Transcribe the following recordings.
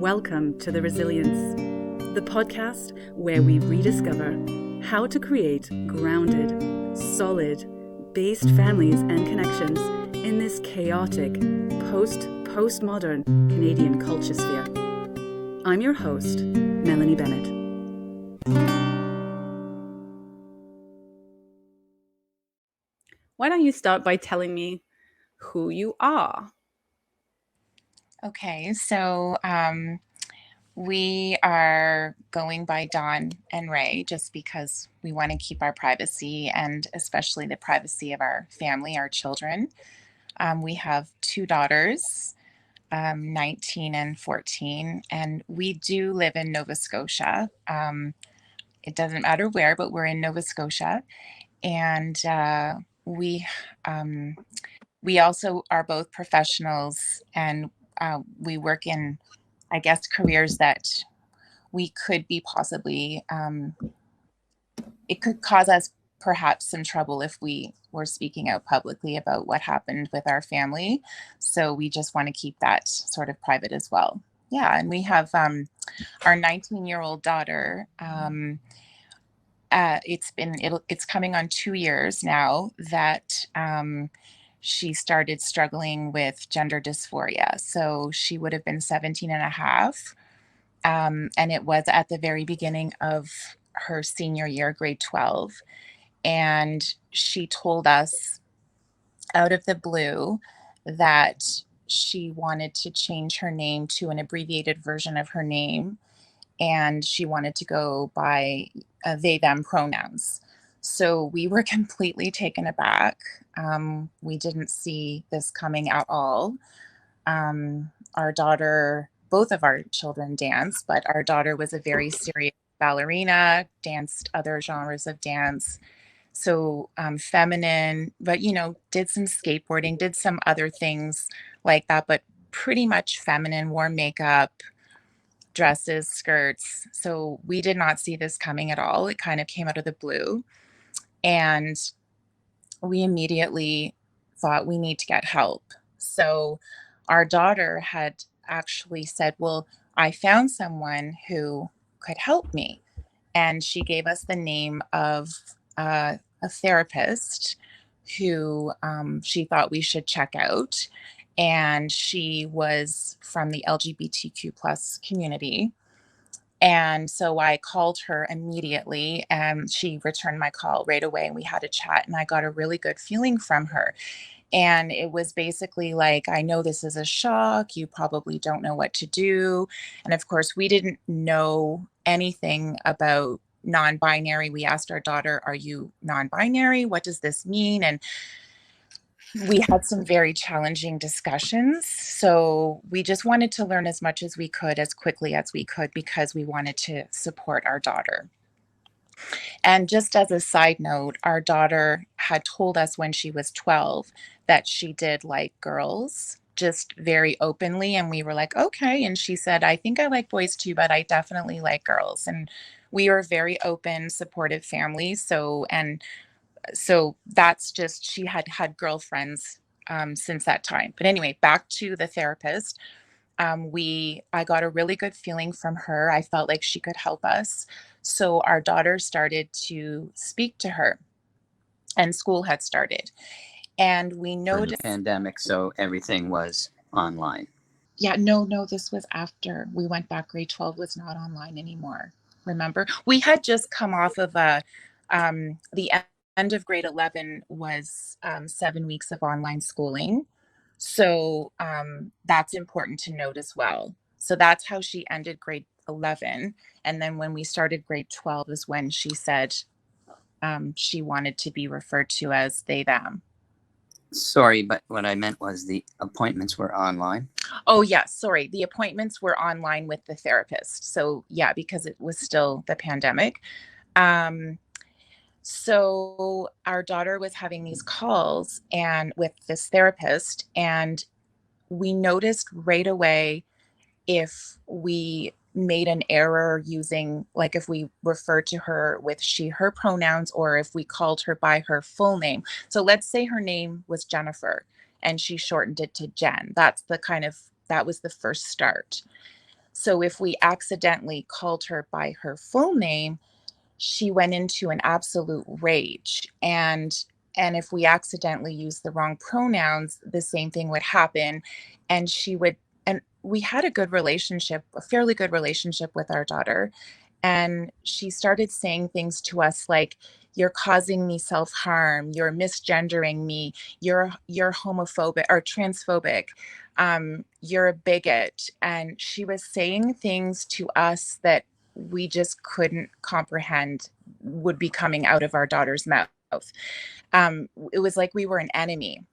Welcome to The Resilience, the podcast where we rediscover how to create grounded, solid, based families and connections in this chaotic, postmodern Canadian culture sphere. I'm your host, Melanie Bennett. Why don't you start by telling me who you are? Okay, so we are going by Dawn and Ray just because we want to keep our privacy and especially the privacy of our family, our children. We have two daughters, 19 and 14, and we do live in Nova Scotia. It doesn't matter where, but we're in Nova Scotia. And we also are both professionals, and we work in, I guess, careers that we could be possibly, it could cause us perhaps some trouble if we were speaking out publicly about what happened with our family. So we just want to keep that sort of private as well. Yeah, and we have our 19-year-old daughter. It's coming on 2 years now that she started struggling with gender dysphoria. So she would have been 17 and a half. And it was at the very beginning of her senior year, grade 12. And she told us out of the blue that she wanted to change her name to an abbreviated version of her name. And she wanted to go by they, them pronouns. So we were completely taken aback. We didn't see this coming at all. Our daughter, both of our children dance, but our daughter was a very serious ballerina, danced other genres of dance. So feminine, but, did some skateboarding, did some other things like that, but pretty much feminine, wore makeup, dresses, skirts. So we did not see this coming at all. It kind of came out of the blue. And we immediately thought we need to get help. So our daughter had actually said, well, I found someone who could help me. And she gave us the name of a therapist who she thought we should check out. And she was from the LGBTQ plus community. And so I called her immediately, and she returned my call right away, and we had a chat, and I got a really good feeling from her. And it was basically like, I know this is a shock. You probably don't know what to do. And of course, we didn't know anything about non-binary. We asked our daughter, are you non-binary? What does this mean? And we had some very challenging discussions. So we just wanted to learn as much as we could, as quickly as we could, because we wanted to support our daughter. And just as a side note, our daughter had told us when she was 12 that she did like girls, just very openly. And we were like, okay. And she said, I think I like boys too, but I definitely like girls. And we were a very open, supportive family. So that's just, she had had girlfriends since that time. But anyway, back to the therapist. I got a really good feeling from her. I felt like she could help us. So our daughter started to speak to her, and school had started. And we noticed the pandemic, so everything was online. Yeah, no, this was after we went back. Grade 12 was not online anymore. Remember? We had just come off of the end of grade 11 was 7 weeks of online schooling. So that's important to note as well. So that's how she ended grade 11. And then when we started grade 12 is when she said she wanted to be referred to as they, them. Sorry, but what I meant was the appointments were online. Oh, yeah, sorry. The appointments were online with the therapist. So, yeah, because it was still the pandemic. So our daughter was having these calls and with this therapist, and we noticed right away if we made an error using, like if we referred to her with she, her pronouns, or if we called her by her full name. So let's say her name was Jennifer and she shortened it to Jen. That was the first start. So if we accidentally called her by her full name, she went into an absolute rage. And if we accidentally used the wrong pronouns, the same thing would happen. And she would, and we had a good relationship, a fairly good relationship with our daughter. And she started saying things to us like, "You're causing me self-harm, you're misgendering me, you're homophobic or transphobic, you're a bigot." And she was saying things to us that we just couldn't comprehend would be coming out of our daughter's mouth. It was like we were an enemy.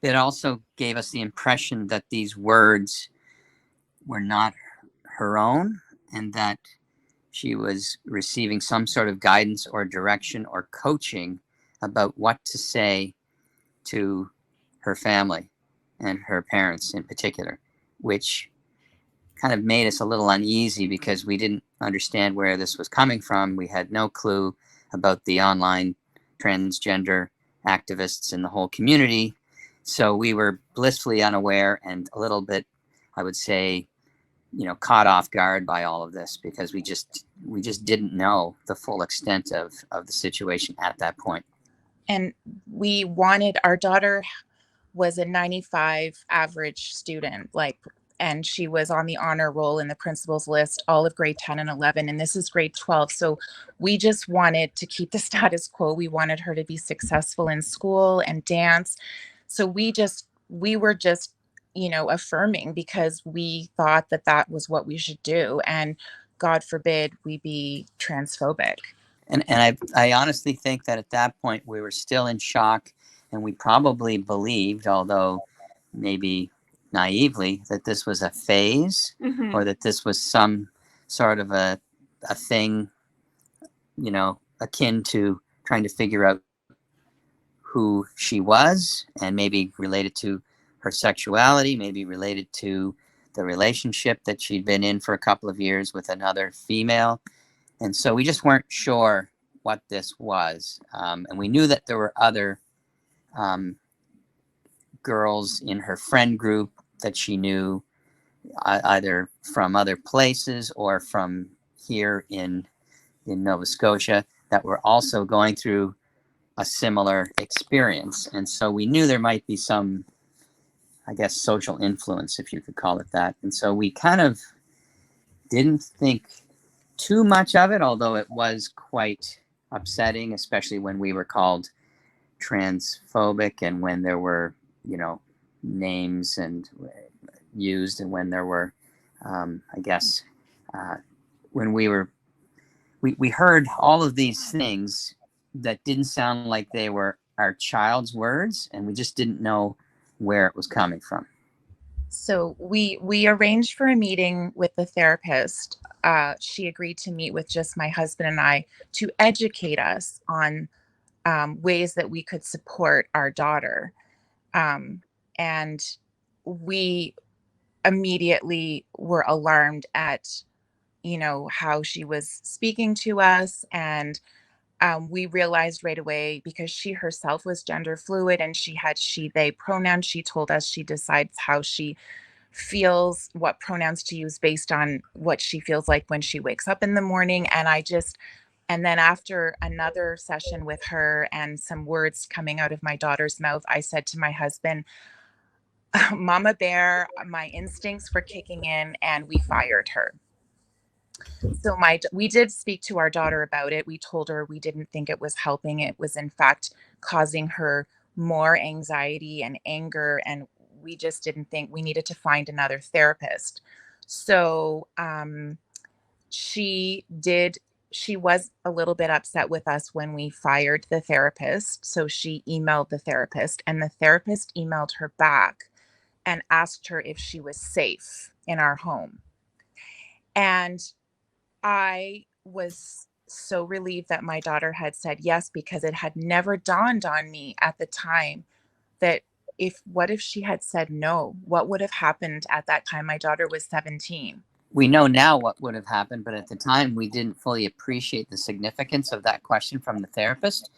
It also gave us the impression that these words were not her own, and that she was receiving some sort of guidance or direction or coaching about what to say to her family and her parents in particular, which kind of made us a little uneasy because we didn't understand where this was coming from. We had no clue about the online transgender activists in the whole community. So we were blissfully unaware and a little bit, I would say, caught off guard by all of this because we just didn't know the full extent of the situation at that point. And we wanted, our daughter was a 95 average student, and she was on the honor roll in the principal's list all of grade 10 and 11, and this is grade 12. So we just wanted to keep the status quo. We wanted her to be successful in school and dance. So we were just, affirming because we thought that that was what we should do. And God forbid we be transphobic. And I honestly think that at that point we were still in shock, and we probably believed, although maybe naively, that this was a phase, or that this was some sort of a thing, akin to trying to figure out who she was, and maybe related to her sexuality, maybe related to the relationship that she'd been in for a couple of years with another female. And so we just weren't sure what this was. And we knew that there were other girls in her friend group that she knew, either from other places or from here in Nova Scotia, that were also going through a similar experience. And so we knew there might be some, I guess, social influence, if you could call it that. And so we kind of didn't think too much of it, although it was quite upsetting, especially when we were called transphobic and when there were, names and used, and when there were, I guess, when we heard all of these things that didn't sound like they were our child's words, and we just didn't know where it was coming from. So we arranged for a meeting with the therapist. She agreed to meet with just my husband and I to educate us on ways that we could support our daughter. And we immediately were alarmed at, how she was speaking to us. And we realized right away, because she herself was gender fluid and she had she/they pronouns. She told us she decides how she feels, what pronouns to use based on what she feels like when she wakes up in the morning. And then after another session with her and some words coming out of my daughter's mouth, I said to my husband, "Mama Bear, my instincts were kicking in," and we fired her. So we did speak to our daughter about it. We told her we didn't think it was helping. It was in fact causing her more anxiety and anger, and we just didn't think, we needed to find another therapist. So she was a little bit upset with us when we fired the therapist. So she emailed the therapist, and the therapist emailed her back and asked her if she was safe in our home. And I was so relieved that my daughter had said yes, because it had never dawned on me at the time that what if she had said no? What would have happened at that time? My daughter was 17. We know now what would have happened, but at the time we didn't fully appreciate the significance of that question from the therapist.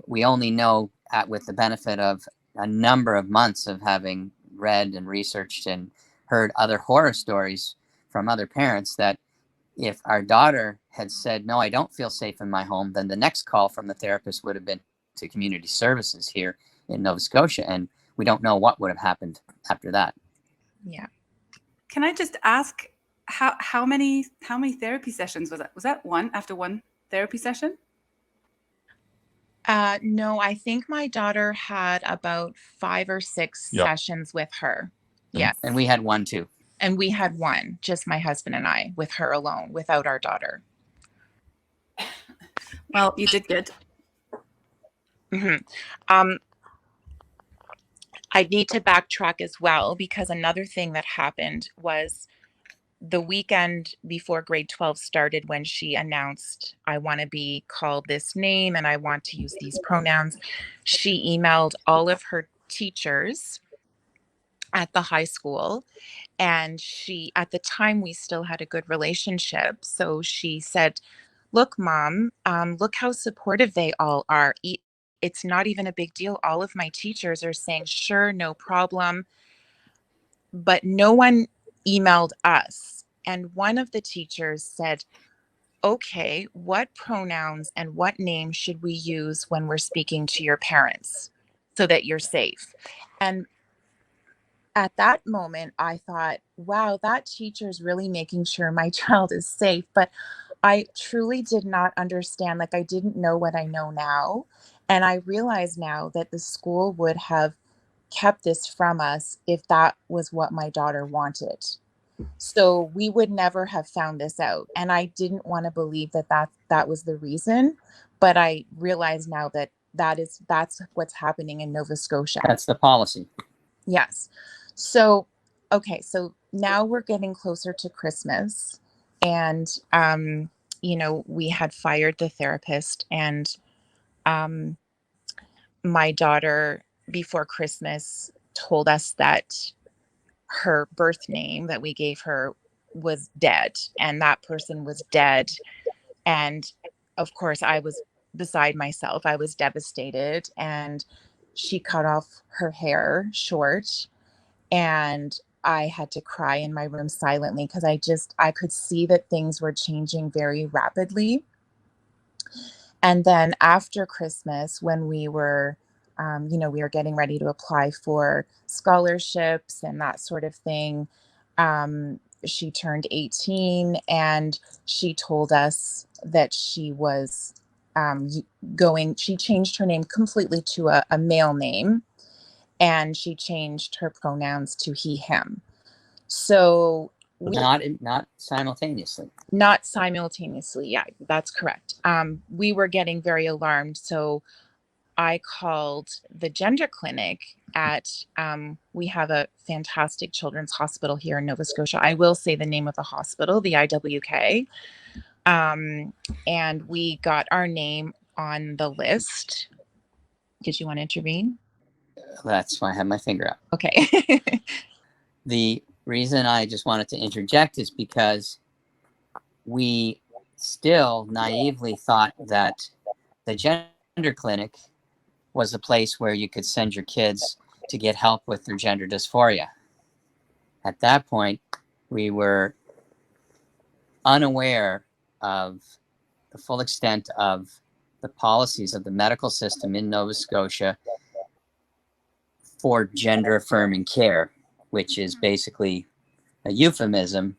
We only know with the benefit of a number of months of having read and researched and heard other horror stories from other parents that if our daughter had said, no, I don't feel safe in my home, then the next call from the therapist would have been to community services here in Nova Scotia. And we don't know what would have happened after that. Yeah. Can I just ask how many therapy sessions was that? Was that one after one therapy session? No, I think my daughter had about 5 or 6 sessions with her. Yes. And we had one too. And we had one, just my husband and I, with her alone, without our daughter. Well, you did good. Mm-hmm. I need to backtrack as well, because another thing that happened was the weekend before grade 12 started, when she announced, I want to be called this name and I want to use these pronouns. She emailed all of her teachers at the high school. And she, at the time, we still had a good relationship. So she said, look, Mom, look how supportive they all are. It's not even a big deal. All of my teachers are saying, sure, no problem. But no one emailed us. And one of the teachers said, okay, what pronouns and what names should we use when we're speaking to your parents so that you're safe? And at that moment, I thought, wow, that teacher's really making sure my child is safe. But I truly did not understand. Like, I didn't know what I know now. And I realize now that the school would have kept this from us if that was what my daughter wanted. So we would never have found this out. And I didn't want to believe that was the reason. But I realize now that that's what's happening in Nova Scotia. That's the policy. Yes. So, okay. So now we're getting closer to Christmas, and, we had fired the therapist, and, my daughter before Christmas told us that her birth name that we gave her was dead, and that person was dead. And of course, I was beside myself. I was devastated, and she cut off her hair short, and I had to cry in my room silently, because I could see that things were changing very rapidly. And then after Christmas, when we were, we were getting ready to apply for scholarships and that sort of thing, she turned 18, and she told us that she was she changed her name completely to a male name, and she changed her pronouns to he, him. So not simultaneously. Not simultaneously. Yeah, that's correct. We were getting very alarmed. So I called the gender clinic at, we have a fantastic children's hospital here in Nova Scotia. I will say the name of the hospital, the IWK. And we got our name on the list. Did you want to intervene? That's why I have my finger up. Okay. The reason I just wanted to interject is because we still naively thought that the gender clinic was a place where you could send your kids to get help with their gender dysphoria. At that point, we were unaware of the full extent of the policies of the medical system in Nova Scotia for gender affirming care, which is basically a euphemism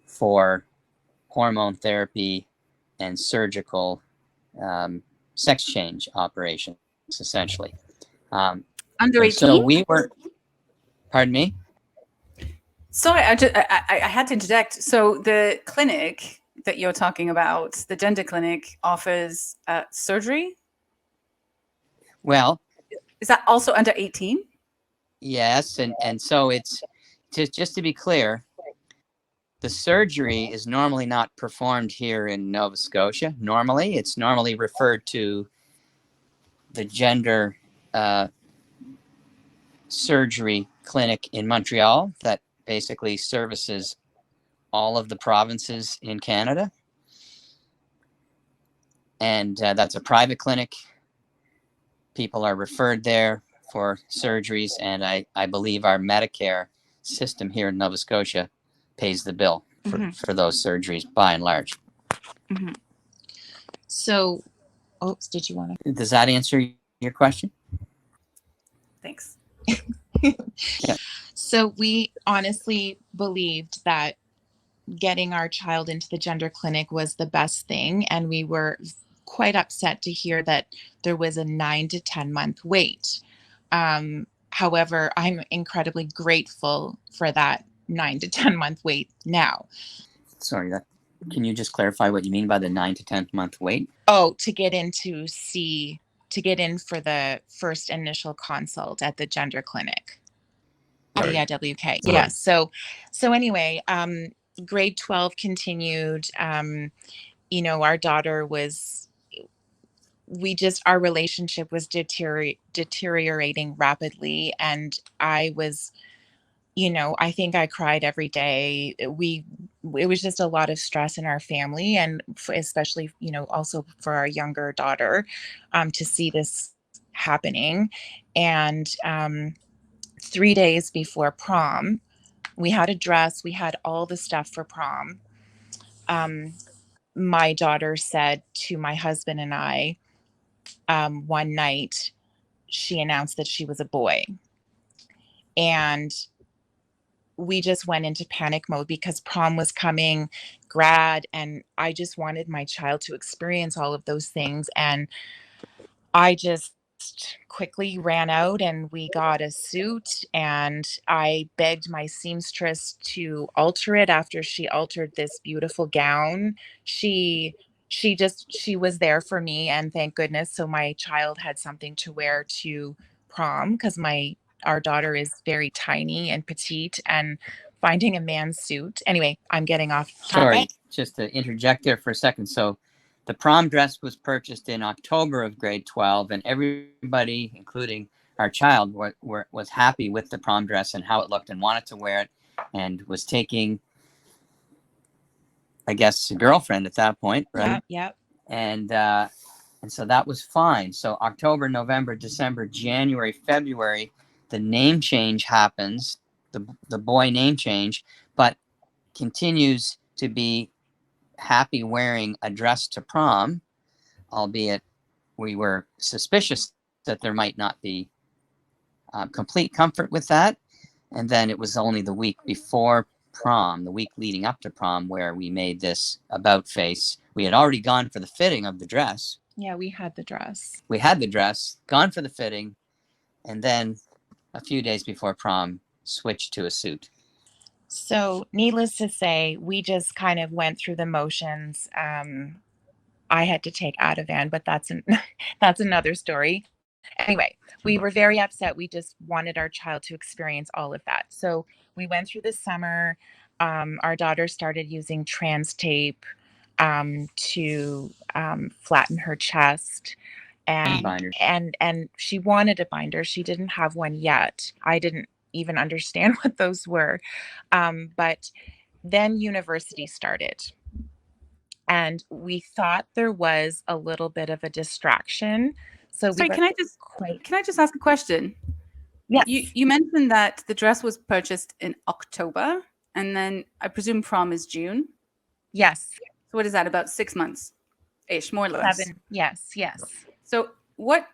for hormone therapy and surgical sex change operations, essentially. Under 18? So we were, pardon me? Sorry, I had to interject. So the clinic that you're talking about, the gender clinic, offers surgery? Well, is that also under 18? Yes, and so it's just to be clear, the surgery is normally not performed here in Nova Scotia. Normally, it's normally referred to the gender surgery clinic in Montreal that basically services all of the provinces in Canada. And that's a private clinic. People are referred there for surgeries, and I believe our Medicare system here in Nova Scotia pays the bill. for those surgeries by and large. Mm-hmm. So, did you want to? Does that answer your question? Thanks. Yeah. So we honestly believed that getting our child into the gender clinic was the best thing. And we were quite upset to hear that there was a 9 to 10 month wait. However, I'm incredibly grateful for that 9 to 10 month wait now. Sorry, can you just clarify what you mean by the 9 to 10 month wait? Oh, to get in for the first initial consult at the gender clinic. Sorry. Yeah, WK. Yeah. So anyway, grade 12 continued. Our daughter our relationship was deteriorating rapidly. And I was, I think I cried every day. It was just a lot of stress in our family, and especially, also for our younger daughter, to see this happening. And 3 days before prom, we had a dress, we had all the stuff for prom. My daughter said to my husband and I, one night, she announced that she was a boy. And we just went into panic mode because prom was coming, grad, and I just wanted my child to experience all of those things. And I just quickly ran out and we got a suit, and I begged my seamstress to alter it after she altered this beautiful gown. She was there for me, and thank goodness. So my child had something to wear to prom, because our daughter is very tiny and petite, and finding a man's suit. Anyway, I'm getting off Sorry, topic. just to interject there for a second. So the prom dress was purchased in October of grade 12, and everybody, including our child, was happy with the prom dress and how it looked and wanted to wear it, and was taking, I guess, a girlfriend at that point, right? Yep. And so that was fine. So October, November, December, January, February, the name change happens, the boy name change, but continues to be happy wearing a dress to prom, albeit we were suspicious that there might not be complete comfort with that. And then it was only the week before prom, the week leading up to prom, where we made this about face. We had already gone for the fitting of the dress. Yeah, we had the dress. We had the dress, gone for the fitting, and then a few days before prom, switched to a suit. So, needless to say, we just kind of went through the motions. I had to take Ativan, but that's another story. Anyway, we were very upset. We just wanted our child to experience all of that. So we went through the summer. Our daughter started using trans tape to flatten her chest. And she wanted a binder. She didn't have one yet. I didn't even understand what those were. But then university started. And we thought there was a little bit of a distraction. So Sorry, can I just ask a question? Yes. You mentioned that the dress was purchased in October, and then I presume prom is June. Yes. So what is that? About 6 months ish, more or less. 7. Yes. So what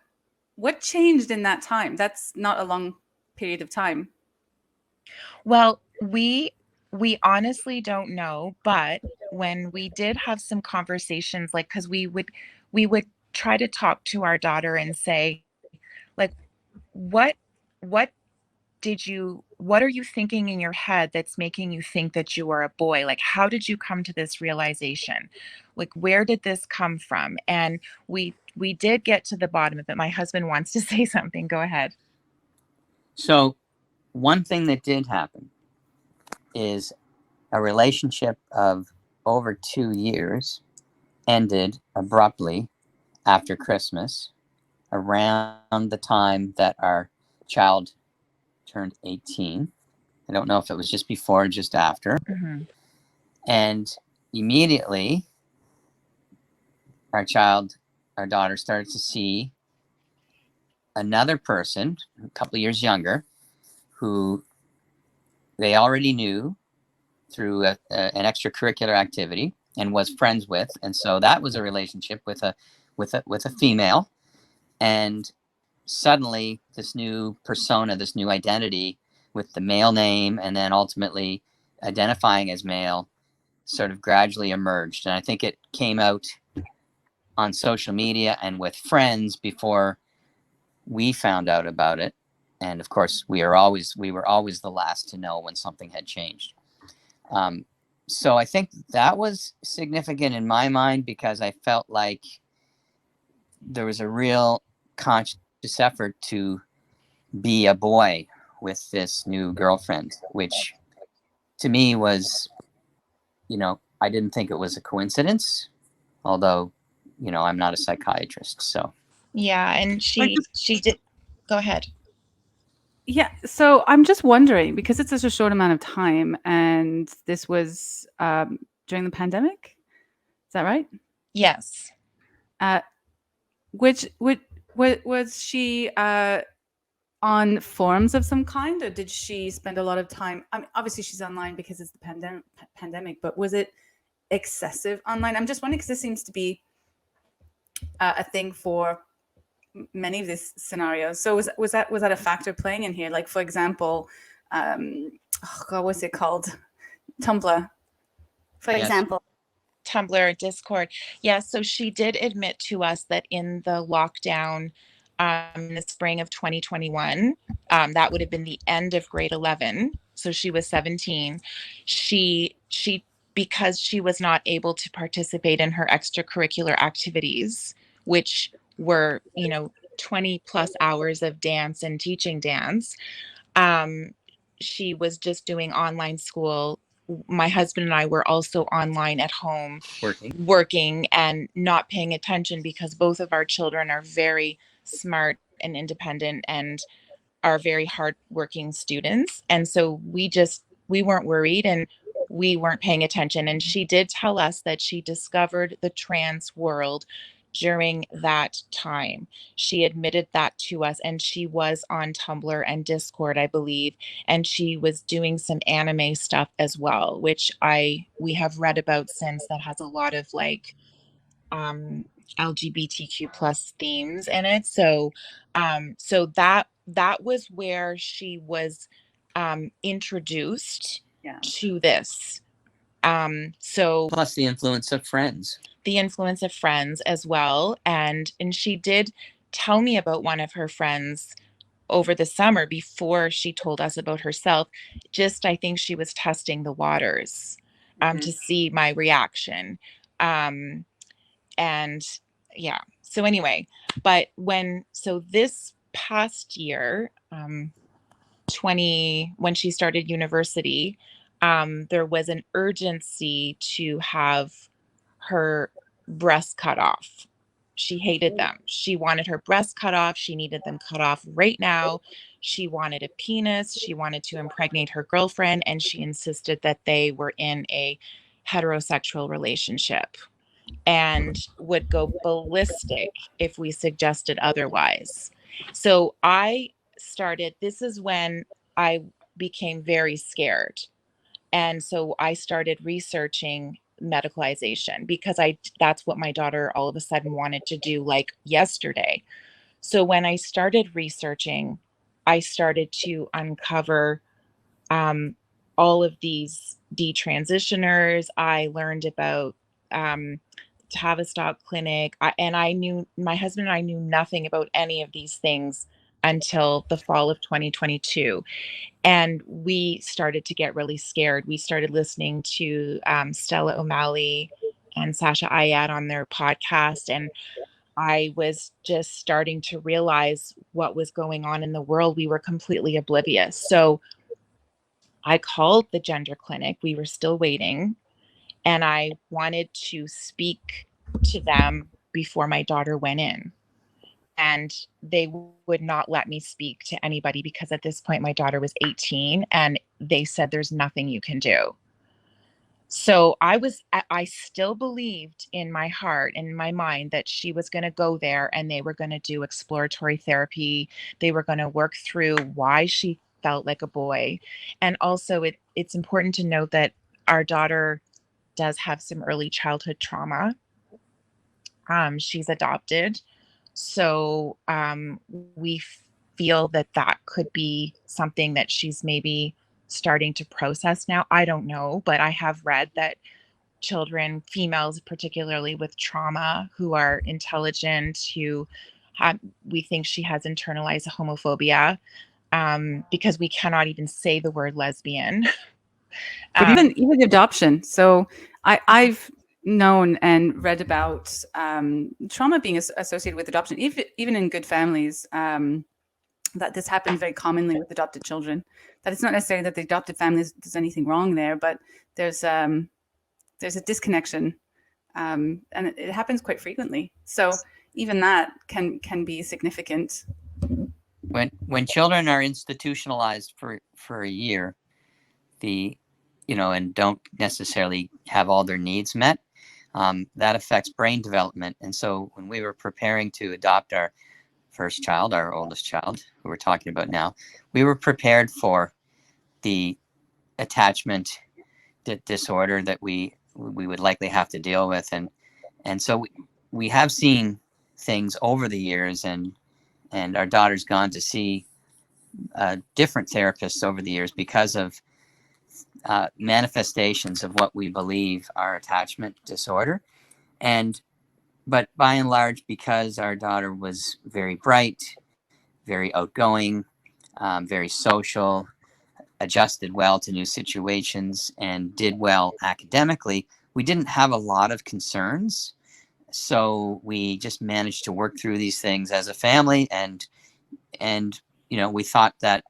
changed in that time? That's not a long period of time. Well, we honestly don't know, but when we did have some conversations, like, because we would try to talk to our daughter and say, like, what are you thinking in your head that's making you think that you are a boy? Like, how did you come to this realization? Like, where did this come from? And we did get to the bottom of it. My husband wants to say something. Go ahead. So one thing that did happen is a relationship of over 2 years ended abruptly after Christmas, around the time that our child turned 18. I don't know if it was just before or just after. Mm-hmm. And immediately, our daughter started to see another person, a couple of years younger, who they already knew, an extracurricular activity and was friends with, and so that was a relationship with a female, and suddenly this new persona, this new identity with the male name, and then ultimately identifying as male, sort of gradually emerged. And I think it came out on social media and with friends before we found out about it. And of course, we were always the last to know when something had changed. So I think that was significant in my mind, because I felt like there was a real conscious effort to be a boy with this new girlfriend, which to me was, I didn't think it was a coincidence, although, I'm not a psychiatrist. So Yeah, and she did. Go ahead. Yeah, so I'm just wondering, because it's such a short amount of time, and this was during the pandemic. Is that right? Yes. Which was she on forums of some kind, or did she spend a lot of time? I mean, obviously she's online because it's the pandemic, but was it excessive online? I'm just wondering, because this seems to be a thing for many of these scenarios. So was that a factor playing in here? Like, for example, what's it called? Tumblr, for example. Tumblr, Discord. Yeah, so she did admit to us that in the lockdown in the spring of 2021, that would have been the end of grade 11. So she was 17. She because she was not able to participate in her extracurricular activities, which were, 20 plus hours of dance and teaching dance. She was just doing online school. My husband and I were also online at home working and not paying attention, because both of our children are very smart and independent and are very hardworking students. And so we weren't worried, and we weren't paying attention. And she did tell us that she discovered the trans world during that time. She admitted that to us, and she was on Tumblr and Discord, I believe, and she was doing some anime stuff as well, which we have read about since, that has a lot of like LGBTQ plus themes in it. So that was where she was introduced to this. So plus the influence of friends. The influence of friends as well. And she did tell me about one of her friends over the summer before she told us about herself. Just, I think she was testing the waters to see my reaction. And yeah, so anyway, but so this past year, when she started university, there was an urgency to have her breasts cut off. She hated them. She wanted her breasts cut off. She needed them cut off right now. She wanted a penis. She wanted to impregnate her girlfriend, and she insisted that they were in a heterosexual relationship and would go ballistic if we suggested otherwise. So this is when I became very scared. And so I started researching medicalization, because that's what my daughter all of a sudden wanted to do, like yesterday. So when I started researching, I started to uncover all of these detransitioners. I learned about Tavistock Clinic, and my husband and I knew nothing about any of these things until the fall of 2022. And we started to get really scared. We started listening to Stella O'Malley and Sasha Ayad on their podcast. And I was just starting to realize what was going on in the world. We were completely oblivious. So I called the gender clinic. We were still waiting. And I wanted to speak to them before my daughter went in. And they would not let me speak to anybody, because at this point my daughter was 18, and they said there's nothing you can do. So I still believed in my heart and in my mind that she was going to go there and they were going to do exploratory therapy. They were going to work through why she felt like a boy. And also it's important to note that our daughter does have some early childhood trauma. She's adopted. So we feel that that could be something that she's maybe starting to process now. I don't know, but I have read that children, females particularly with trauma, who are intelligent, who have, we think she has internalized homophobia, because we cannot even say the word lesbian. But even adoption. So I've known and read about trauma being associated with adoption, even in good families. That this happens very commonly with adopted children. That it's not necessarily that the adopted family there's anything wrong there, but there's a disconnection, and it happens quite frequently. So even that can be significant. When children are institutionalized for a year, and don't necessarily have all their needs met, that affects brain development. And so when we were preparing to adopt our first child, our oldest child, who we're talking about now, we were prepared for the attachment disorder that we would likely have to deal with. And so we have seen things over the years, and our daughter's gone to see different therapists over the years because of manifestations of what we believe are attachment disorder. But by and large, because our daughter was very bright, very outgoing, very social, adjusted well to new situations, and did well academically, we didn't have a lot of concerns. So we just managed to work through these things as a family. And we thought that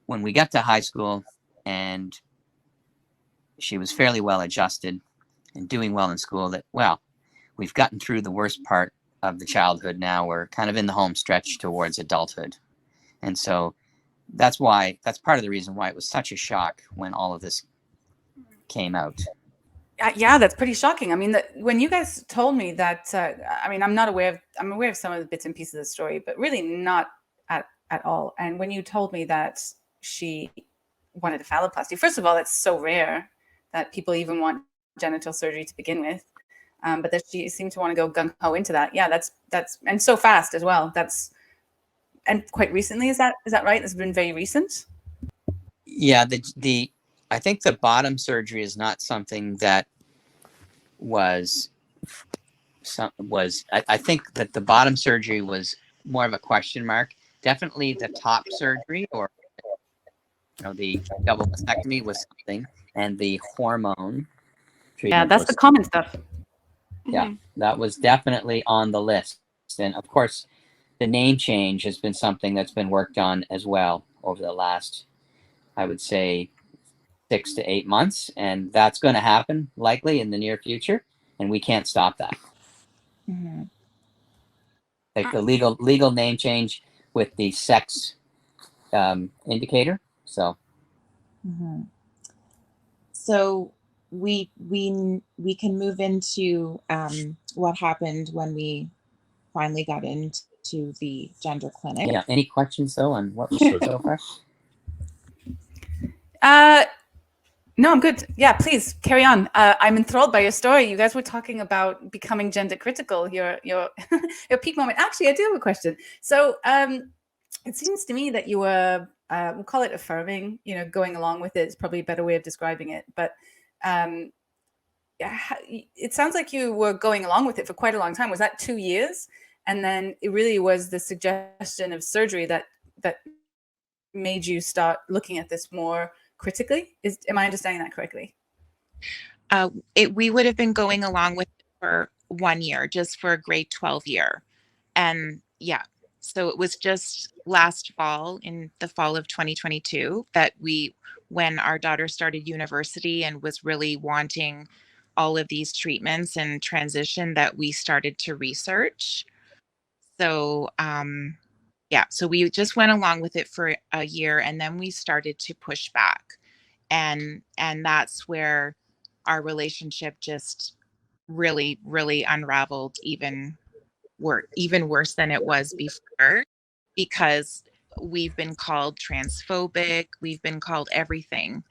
when we got to high school and she was fairly well adjusted and doing well in school, that, well, we've gotten through the worst part of the childhood. Now we're kind of in the home stretch towards adulthood. And so that's part of the reason why it was such a shock when all of this came out. Yeah, that's pretty shocking. I mean, when you guys told me that, I'm aware of some of the bits and pieces of the story, but really not at all. And when you told me that she wanted a phalloplasty, first of all, that's so rare that people even want genital surgery to begin with. But that she seemed to want to go gung-ho into that. Yeah, that's and so fast as well. And quite recently, is that right? It's been very recent. Yeah, I think the bottom surgery is not something that was. I think that the bottom surgery was more of a question mark. Definitely the top surgery, or the double mastectomy, was something, and the hormone treatment. Yeah, that's the common stuff. Yeah, that was definitely on the list. And of course, the name change has been something that's been worked on as well over the last, I would say, 6 to 8 months. And that's going to happen likely in the near future. And we can't stop that. Mm-hmm. Like the legal name change with the sex indicator. So. Mm-hmm. So we can move into what happened when we finally got into the gender clinic. Yeah. Any questions though on what we said so far? No, I'm good. Yeah, please carry on. I'm enthralled by your story. You guys were talking about becoming gender critical. Your your peak moment. Actually, I do have a question. So it seems to me that you were, we'll call it affirming. Going along with it is probably a better way of describing it. But it sounds like you were going along with it for quite a long time. Was that 2 years? And then it really was the suggestion of surgery that made you start looking at this more critically? Am I understanding that correctly? We would have been going along with it for 1 year, just for a grade 12 year. And yeah, so it was just last fall, in the fall of 2022, that when our daughter started university and was really wanting all of these treatments and transition, that we started to research. So so we just went along with it for a year, and then we started to push back. And that's where our relationship just really, really unraveled even worse than it was before, because we've been called transphobic, we've been called everything.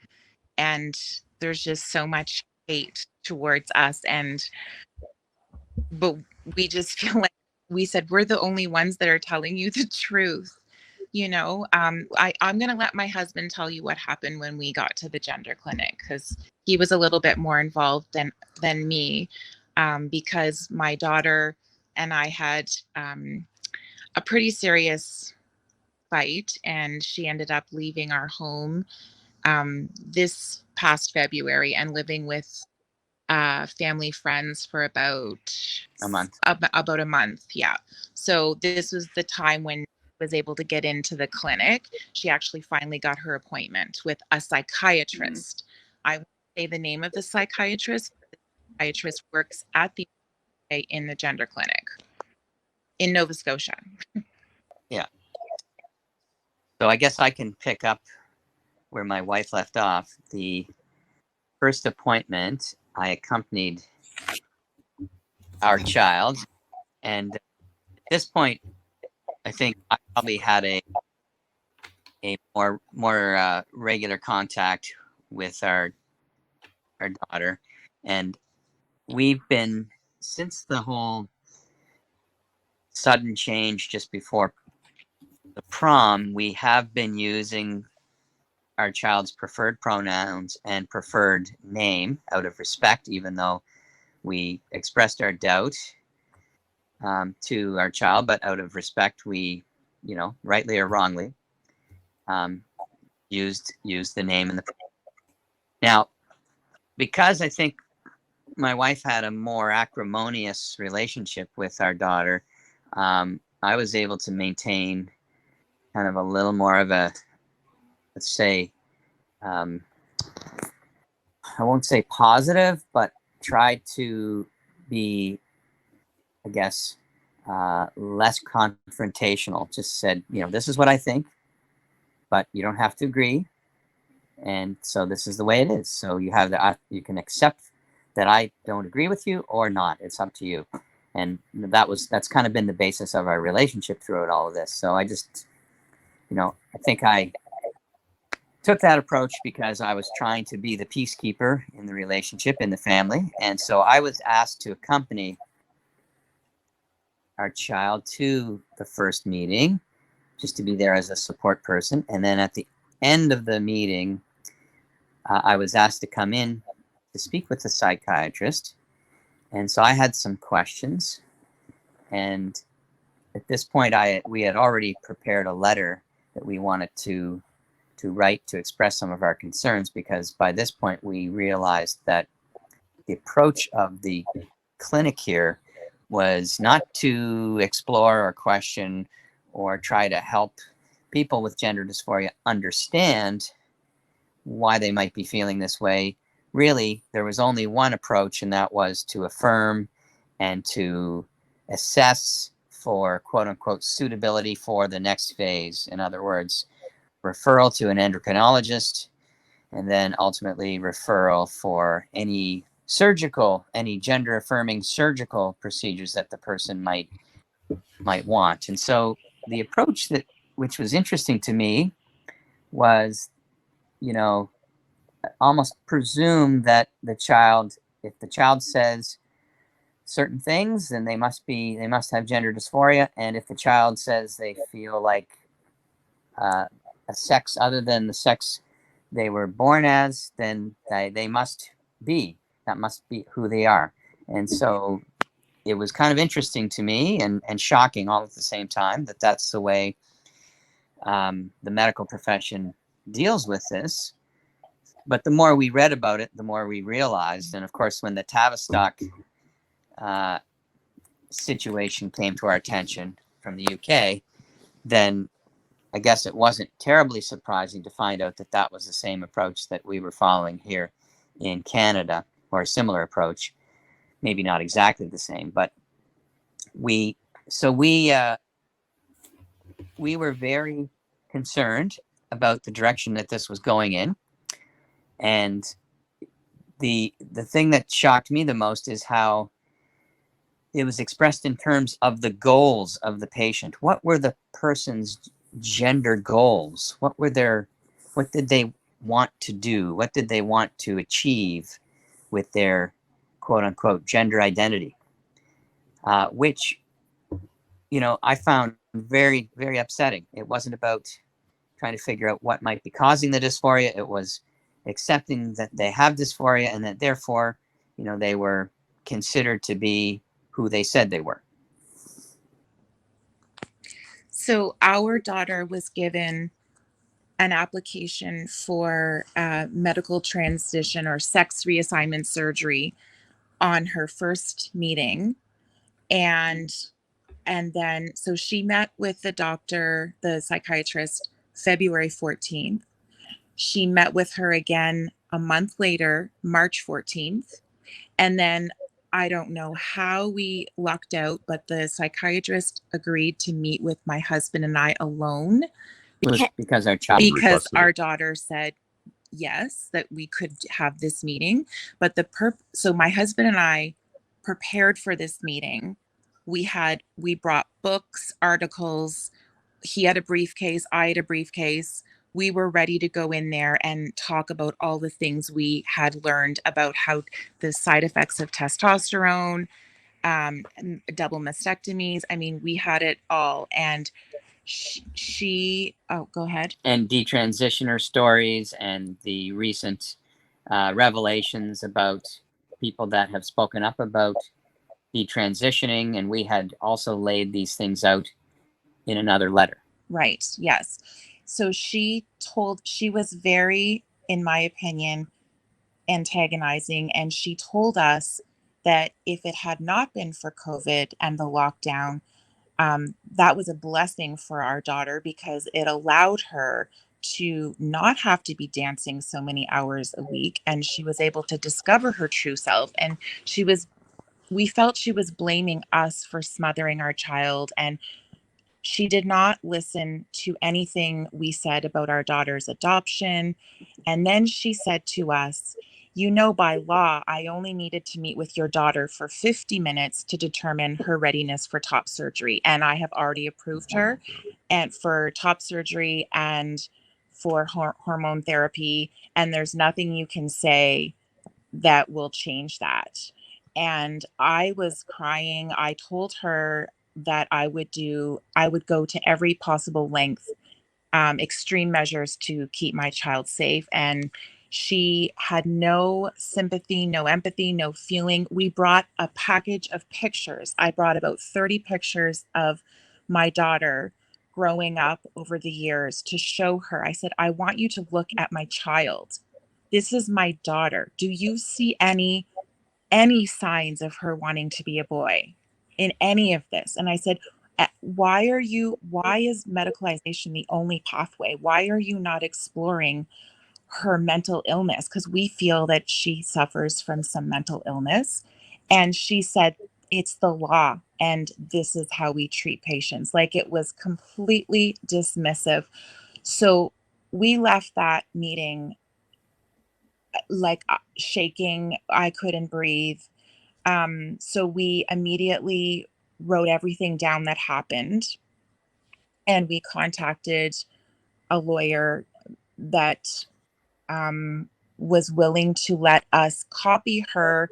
And there's just so much hate towards us, but we just feel like we said we're the only ones that are telling you the truth. I'm going to let my husband tell you what happened when we got to the gender clinic, because he was a little bit more involved than me, because my daughter and I had a pretty serious fight, and she ended up leaving our home this past February and living with family friends for A month. about a month. Yeah. So this was the time when I was able to get into the clinic. She actually finally got her appointment with a psychiatrist. I won't say the name of the psychiatrist. The psychiatrist works at the in the gender clinic in Nova Scotia. Yeah. So I guess I can pick up where my wife left off. The first appointment, I accompanied our child, and at this point, I think I probably had a more regular contact with our daughter, and we've been, since the whole sudden change just before the prom, we have been using our child's preferred pronouns and preferred name out of respect, even though we expressed our doubt to our child, but out of respect, we, rightly or wrongly, um, used the name and the. Now, because I think my wife had a more acrimonious relationship with our daughter, I was able to maintain kind of a little more of a, let's say, I won't say positive, but try to be, I guess, less confrontational. Just said, this is what I think, but you don't have to agree. And so this is the way it is. So you have you can accept that I don't agree with you or not. It's up to you. And that's kind of been the basis of our relationship throughout all of this. So I just, I think I took that approach because I was trying to be the peacekeeper in the relationship, in the family. And so I was asked to accompany our child to the first meeting, just to be there as a support person. And then at the end of the meeting, I was asked to come in to speak with the psychiatrist. And so I had some questions. And at this point, we had already prepared a letter that we wanted to write to express some of our concerns, because by this point we realized that the approach of the clinic here was not to explore or question or try to help people with gender dysphoria understand why they might be feeling this way. Really, there was only one approach, and that was to affirm and to assess for quote unquote suitability for the next phase. In other words, referral to an endocrinologist, and then ultimately referral for any gender affirming surgical procedures that the person might want. And so the approach which was interesting to me was, almost presume that if the child says certain things, then they must have gender dysphoria. And if the child says they feel like a sex other than the sex they were born as, then that must be who they are. And so it was kind of interesting to me and shocking all at the same time that that's the way the medical profession deals with this. But the more we read about it, the more we realized. And of course, when the Tavistock situation came to our attention from the UK, then I guess it wasn't terribly surprising to find out that that was the same approach that we were following here in Canada, or a similar approach. Maybe not exactly the same, but we were very concerned about the direction that this was going in. And the thing that shocked me the most is how it was expressed in terms of the goals of the patient. What were the person's gender goals? What did they want to do? What did they want to achieve with their quote unquote gender identity? Which, I found very, very upsetting. It wasn't about trying to figure out what might be causing the dysphoria. It was accepting that they have dysphoria and that therefore, they were considered to be who they said they were. So our daughter was given an application for medical transition or sex reassignment surgery on her first meeting. And then, so she met with the doctor, the psychiatrist, February 14th. She met with her again a month later, March 14th. And then I don't know how we lucked out, but the psychiatrist agreed to meet with my husband and I alone. Because our child because our daughter said yes, that we could have this meeting. But so my husband and I prepared for this meeting. We brought books, articles. He had a briefcase, I had a briefcase. We were ready to go in there and talk about all the things we had learned about how the side effects of testosterone, double mastectomies. I mean, we had it all. And oh, go ahead. And detransitioner stories and the recent revelations about people that have spoken up about detransitioning. And we had also laid these things out in another letter. Right. Yes. So she was very, in my opinion, antagonizing. And she told us that if it had not been for COVID and the lockdown, that was a blessing for our daughter because it allowed her to not have to be dancing so many hours a week. And she was able to discover her true self. And we felt she was blaming us for smothering our child. And she did not listen to anything we said about our daughter's adoption. And then she said to us, by law, I only needed to meet with your daughter for 50 minutes to determine her readiness for top surgery. And I have already approved her and for top surgery and for hormone therapy. And there's nothing you can say that will change that. And I was crying. I told her that I would go to every possible length, extreme measures to keep my child safe. And she had no sympathy, no empathy, no feeling. We brought a package of pictures. I brought about 30 pictures of my daughter growing up over the years to show her. I said, I want you to look at my child. This is my daughter. Do you see any signs of her wanting to be a boy in any of this? And I said, why is medicalization the only pathway? Why are you not exploring her mental illness? Because we feel that she suffers from some mental illness. And she said, it's the law, and this is how we treat patients. Like, it was completely dismissive. So we left that meeting like shaking. I couldn't breathe. So we immediately wrote everything down that happened, and we contacted a lawyer that was willing to let us copy her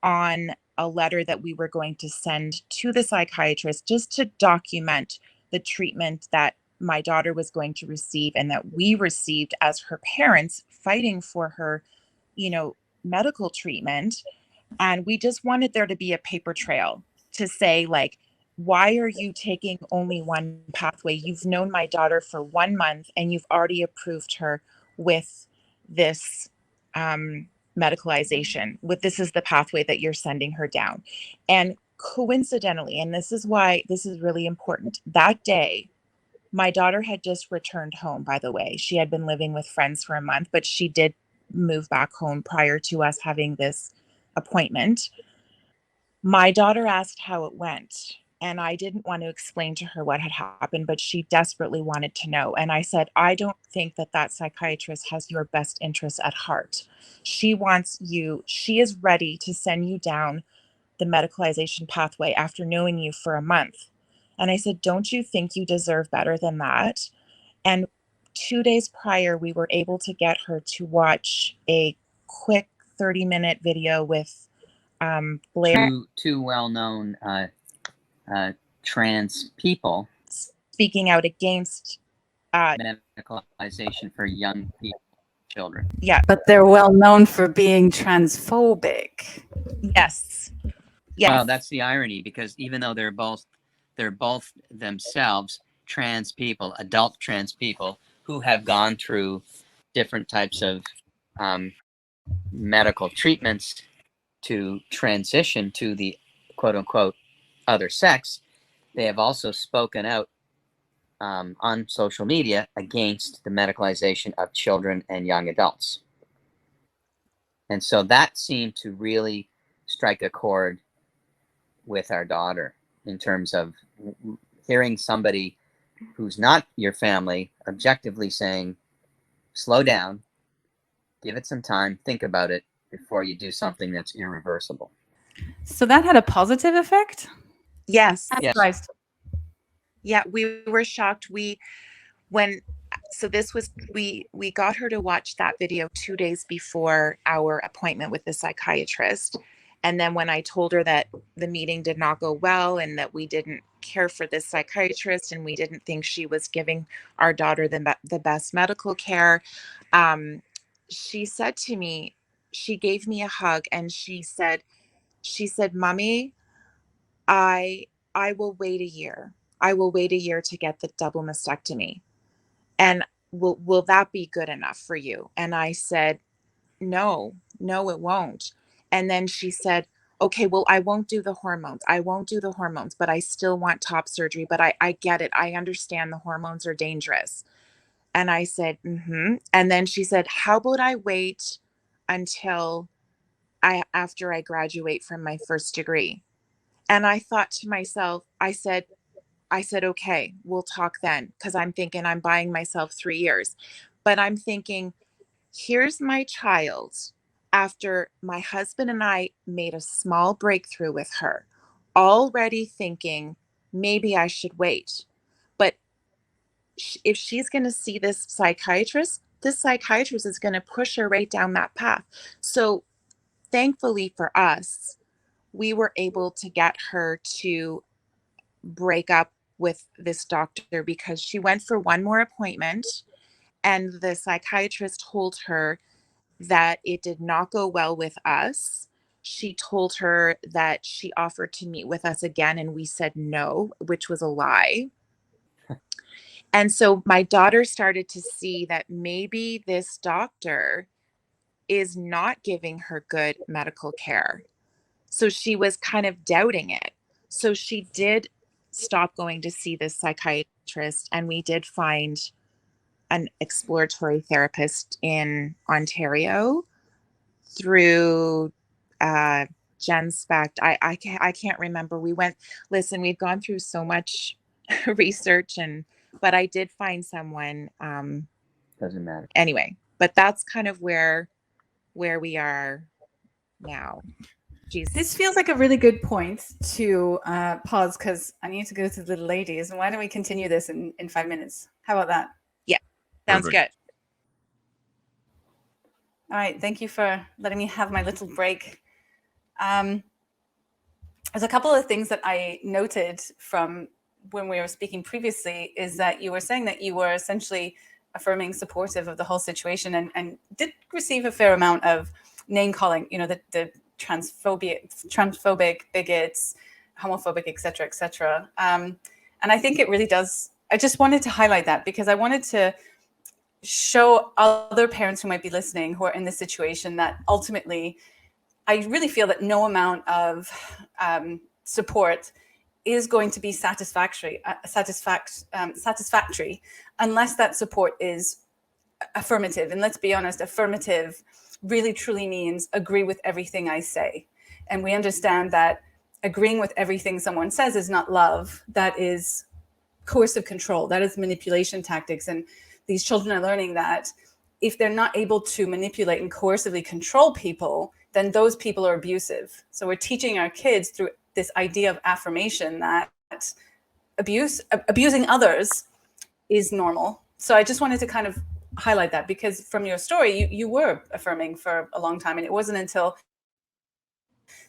on a letter that we were going to send to the psychiatrist just to document the treatment that my daughter was going to receive and that we received as her parents fighting for her, medical treatment. And we just wanted there to be a paper trail to say, like, why are you taking only one pathway? You've known my daughter for 1 month and you've already approved her with this medicalization. This is the pathway that you're sending her down. And coincidentally, and this is why this is really important, that day, my daughter had just returned home, by the way. She had been living with friends for a month, but she did move back home prior to us having this appointment. My daughter asked how it went, and I didn't want to explain to her what had happened, but she desperately wanted to know. And I said, I don't think that psychiatrist has your best interests at heart. She is ready to send you down the medicalization pathway after knowing you for a month. And I said, don't you think you deserve better than that? And 2 days prior, we were able to get her to watch a quick 30-minute video with Blair. Two well-known trans people Speaking out against medicalization for young people, children. Yeah. But they're well known for being transphobic. Yes. Yes. Well, that's the irony, because even though they're both themselves trans people, adult trans people who have gone through different types of medical treatments to transition to the quote unquote other sex, they have also spoken out on social media against the medicalization of children and young adults. And so that seemed to really strike a chord with our daughter in terms of hearing somebody who's not your family objectively saying, slow down, give it some time, think about it before you do something that's irreversible. So that had a positive effect? Yes. I'm Yes. surprised. Yeah, we were shocked. We got her to watch that video 2 days before our appointment with the psychiatrist. And then when I told her that the meeting did not go well and that we didn't care for this psychiatrist and we didn't think she was giving our daughter the best medical care, she said to me, she gave me a hug and she said, "Mommy, I will wait a year. I will wait a year to get the double mastectomy. And will that be good enough for you?" And I said, no, it won't. And then she said, "Okay, well, I won't do the hormones. But I still want top surgery. But I get it. I understand the hormones are dangerous." And I said, mm-hmm. And then she said, "How about I wait until after I graduate from my first degree?" And I thought to myself, I said, "Okay, we'll talk then." Because I'm thinking I'm buying myself 3 years. But I'm thinking, here's my child after my husband and I made a small breakthrough with her, already thinking maybe I should wait. But if she's going to see this psychiatrist is going to push her right down that path. So thankfully for us, we were able to get her to break up with this doctor because she went for one more appointment and the psychiatrist told her that it did not go well with us. She told her that she offered to meet with us again and we said no, which was a lie. And so my daughter started to see that maybe this doctor is not giving her good medical care. So she was kind of doubting it. So she did stop going to see this psychiatrist, and we did find an exploratory therapist in Ontario through Jen Specht. I can't remember. We've gone through so much research, but I did find someone. Doesn't matter. Anyway, but that's kind of where we are now. This feels like a really good point to pause because I need to go to the ladies. And why don't we continue this in 5 minutes? How about that? Yeah, sounds good. All right. Thank you for letting me have my little break. There's a couple of things that I noted from when we were speaking previously is that you were saying that you were essentially affirming, supportive of the whole situation and did receive a fair amount of name calling, the transphobic, bigots, homophobic, et cetera, et cetera. And I think it really does. I just wanted to highlight that because I wanted to show other parents who might be listening who are in this situation that ultimately, I really feel that no amount of support is going to be satisfactory unless that support is affirmative. And let's be honest, affirmative really truly means agree with everything I say. And we understand that agreeing with everything someone says is not love. That is coercive control. That is manipulation tactics. And these children are learning that if they're not able to manipulate and coercively control people, then those people are abusive. So we're teaching our kids through this idea of affirmation that abusing others is normal. So I just wanted to kind of highlight that, because from your story, you were affirming for a long time, and it wasn't until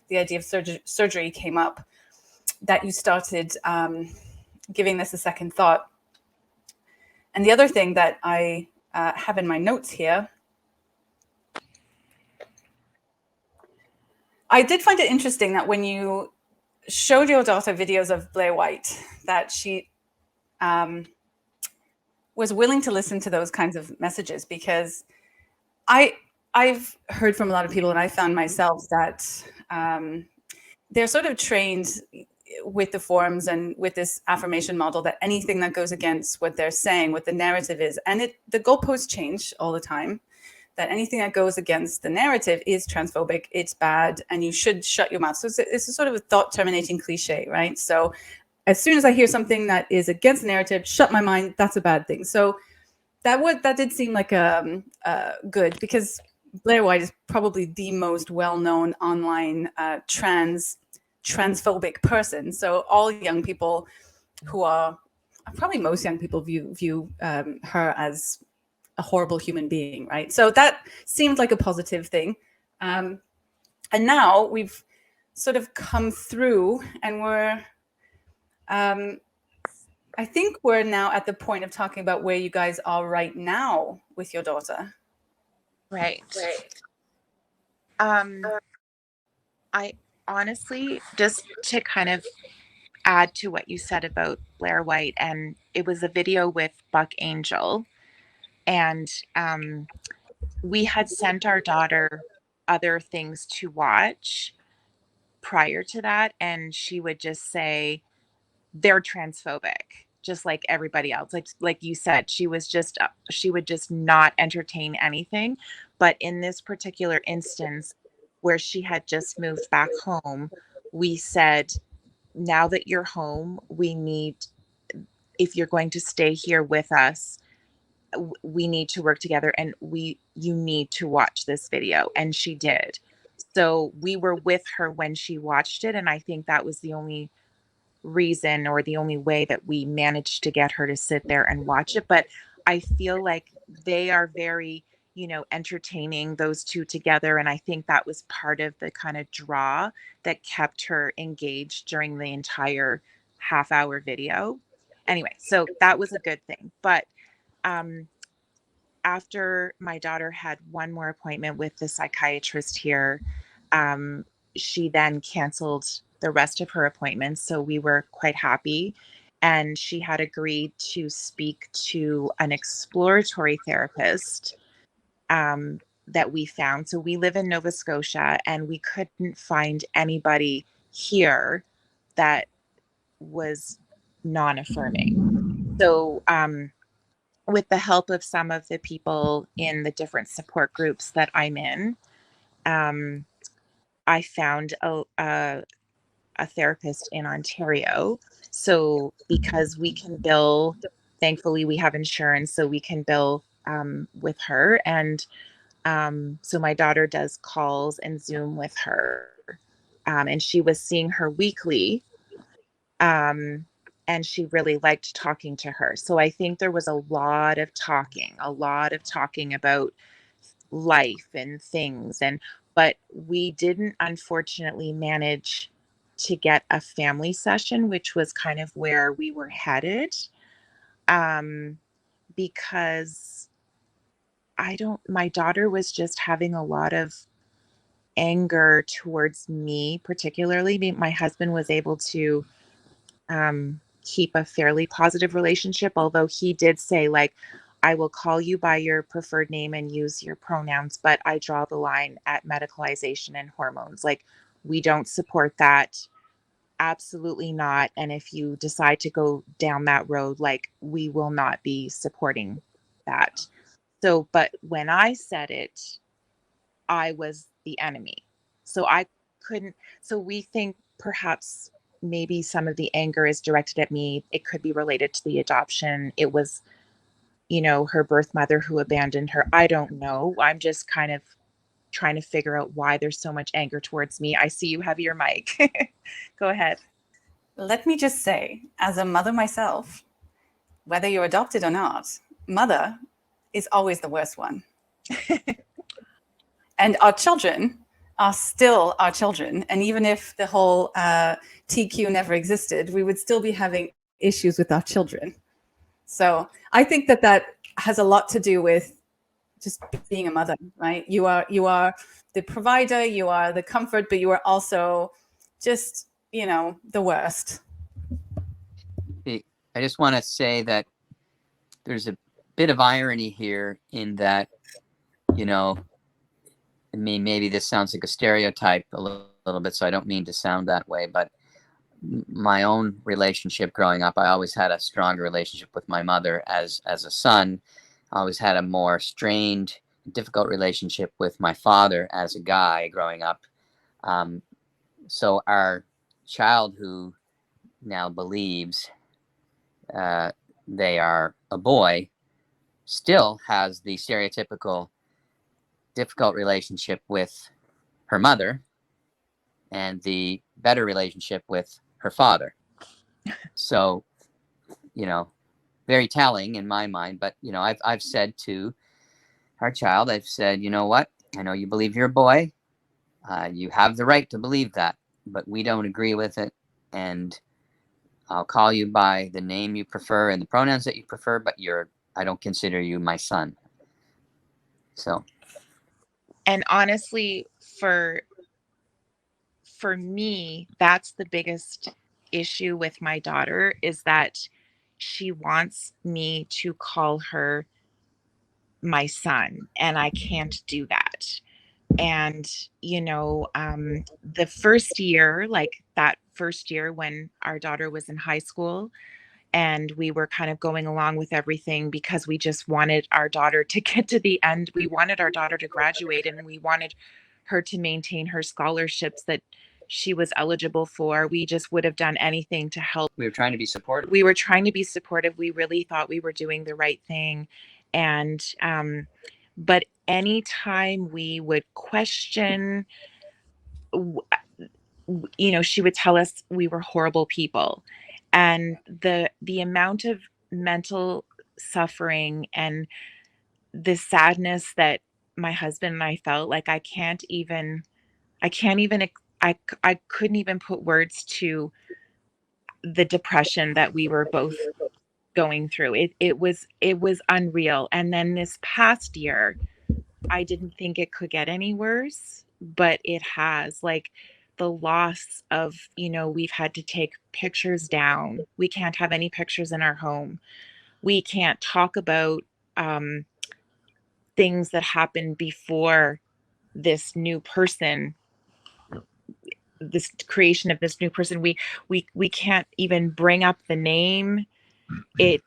the idea of surgery came up that you started giving this a second thought. And the other thing that I have in my notes here, I did find it interesting that when you showed your daughter videos of Blair White, that she was willing to listen to those kinds of messages, because I've heard from a lot of people, and I found myself that they're sort of trained with the forums and with this affirmation model that anything that goes against what they're saying, what the narrative is, and the goalposts change all the time, that anything that goes against the narrative is transphobic, it's bad, and you should shut your mouth. So it's a sort of a thought terminating cliche, right? So as soon as I hear something that is against the narrative, shut my mind, that's a bad thing. So that did seem like good, because Blair White is probably the most well-known online transphobic person. So all young people probably most young people view her as a horrible human being, right? So that seemed like a positive thing. And now we've sort of come through, and I think we're now at the point of talking about where you guys are right now with your daughter. Right. I honestly, just to kind of add to what you said about Blair White, and it was a video with Buck Angel, and we had sent our daughter other things to watch prior to that, and she would just say they're transphobic, just like everybody else. Like you said, she would just not entertain anything. But in this particular instance, where she had just moved back home, we said, now that you're home, if you're going to stay here with us, we need to work together, and you need to watch this video. And she did. So we were with her when she watched it, and I think that was the only reason, or the only way, that we managed to get her to sit there and watch it. But I feel like they are very, entertaining, those two together, and I think that was part of the kind of draw that kept her engaged during the entire half-hour video. Anyway, so that was a good thing. But after my daughter had one more appointment with the psychiatrist here, she then canceled the rest of her appointments. So we were quite happy. And she had agreed to speak to an exploratory therapist that we found. So we live in Nova Scotia, and we couldn't find anybody here that was non-affirming. So with the help of some of the people in the different support groups that I'm in, I found a therapist in Ontario. So because we can bill, thankfully we have insurance, so we can bill with her. And so my daughter does calls and Zoom with her. And she was seeing her weekly. And she really liked talking to her. So I think there was a lot of talking about life and things. But we didn't, unfortunately, manage to get a family session, which was kind of where we were headed. Because my daughter was just having a lot of anger towards me, particularly. My husband was able to keep a fairly positive relationship, although he did say, like, I will call you by your preferred name and use your pronouns, but I draw the line at medicalization and hormones. Like, we don't support that. Absolutely not. And if you decide to go down that road, like, we will not be supporting that. So, but when I said it, I was the enemy. So I couldn't, so we think perhaps maybe some of the anger is directed at me. It could be related to the adoption. It was, her birth mother who abandoned her. I don't know. I'm just kind of trying to figure out why there's so much anger towards me. I see you have your mic. Go ahead. Let me just say, as a mother myself, whether you're adopted or not, mother is always the worst one. And our children are still our children. And even if the whole TQ never existed, we would still be having issues with our children. So I think that that has a lot to do with just being a mother, right? You are the provider, you are the comfort, but you are also just, the worst. I just want to say that there's a bit of irony here in that, I mean, maybe this sounds like a stereotype a little bit, so I don't mean to sound that way, but my own relationship growing up, I always had a stronger relationship with my mother as a son. I always had a more strained, difficult relationship with my father as a guy growing up. So our child who now believes they are a boy still has the stereotypical difficult relationship with her mother and the better relationship with her father. So, very telling in my mind, but I've said to our child, I've said, you know what, I know you believe you're a boy, you have the right to believe that, but we don't agree with it, and I'll call you by the name you prefer and the pronouns that you prefer, but I don't consider you my son. So, and honestly, for me, that's the biggest issue with my daughter, is that she wants me to call her my son, and I can't do that. And the first year, like that first year when our daughter was in high school, and we were kind of going along with everything because we just wanted our daughter to get to the end. We wanted our daughter to graduate, and we wanted her to maintain her scholarships that she was eligible for. We just would have done anything to help. We were trying to be supportive. We really thought we were doing the right thing. And but anytime we would question, she would tell us we were horrible people. And the amount of mental suffering and the sadness that my husband and I felt, like I couldn't even put words to the depression that we were both going through. It was unreal. And then this past year, I didn't think it could get any worse, but it has. Like the loss of, we've had to take pictures down. We can't have any pictures in our home. We can't talk about things that happened before this new person, this creation of this new person. We can't even bring up the name. It's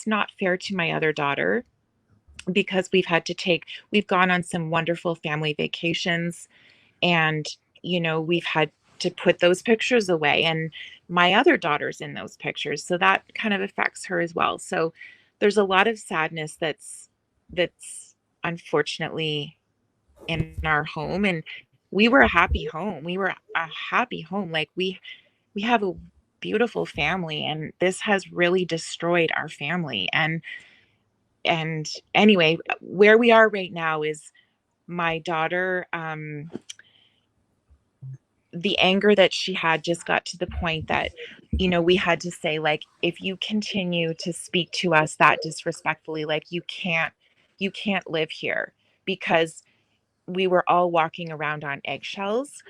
not fair to my other daughter, because we've gone on some wonderful family vacations, and we've had to put those pictures away, and my other daughter's in those pictures, so that kind of affects her as well. So there's a lot of sadness that's unfortunately in our home. And we were a happy home. Like we have a beautiful family, and this has really destroyed our family. And anyway, where we are right now is my daughter, the anger that she had just got to the point that, we had to say, like, if you continue to speak to us that disrespectfully, like you can't live here, because we were all walking around on eggshells.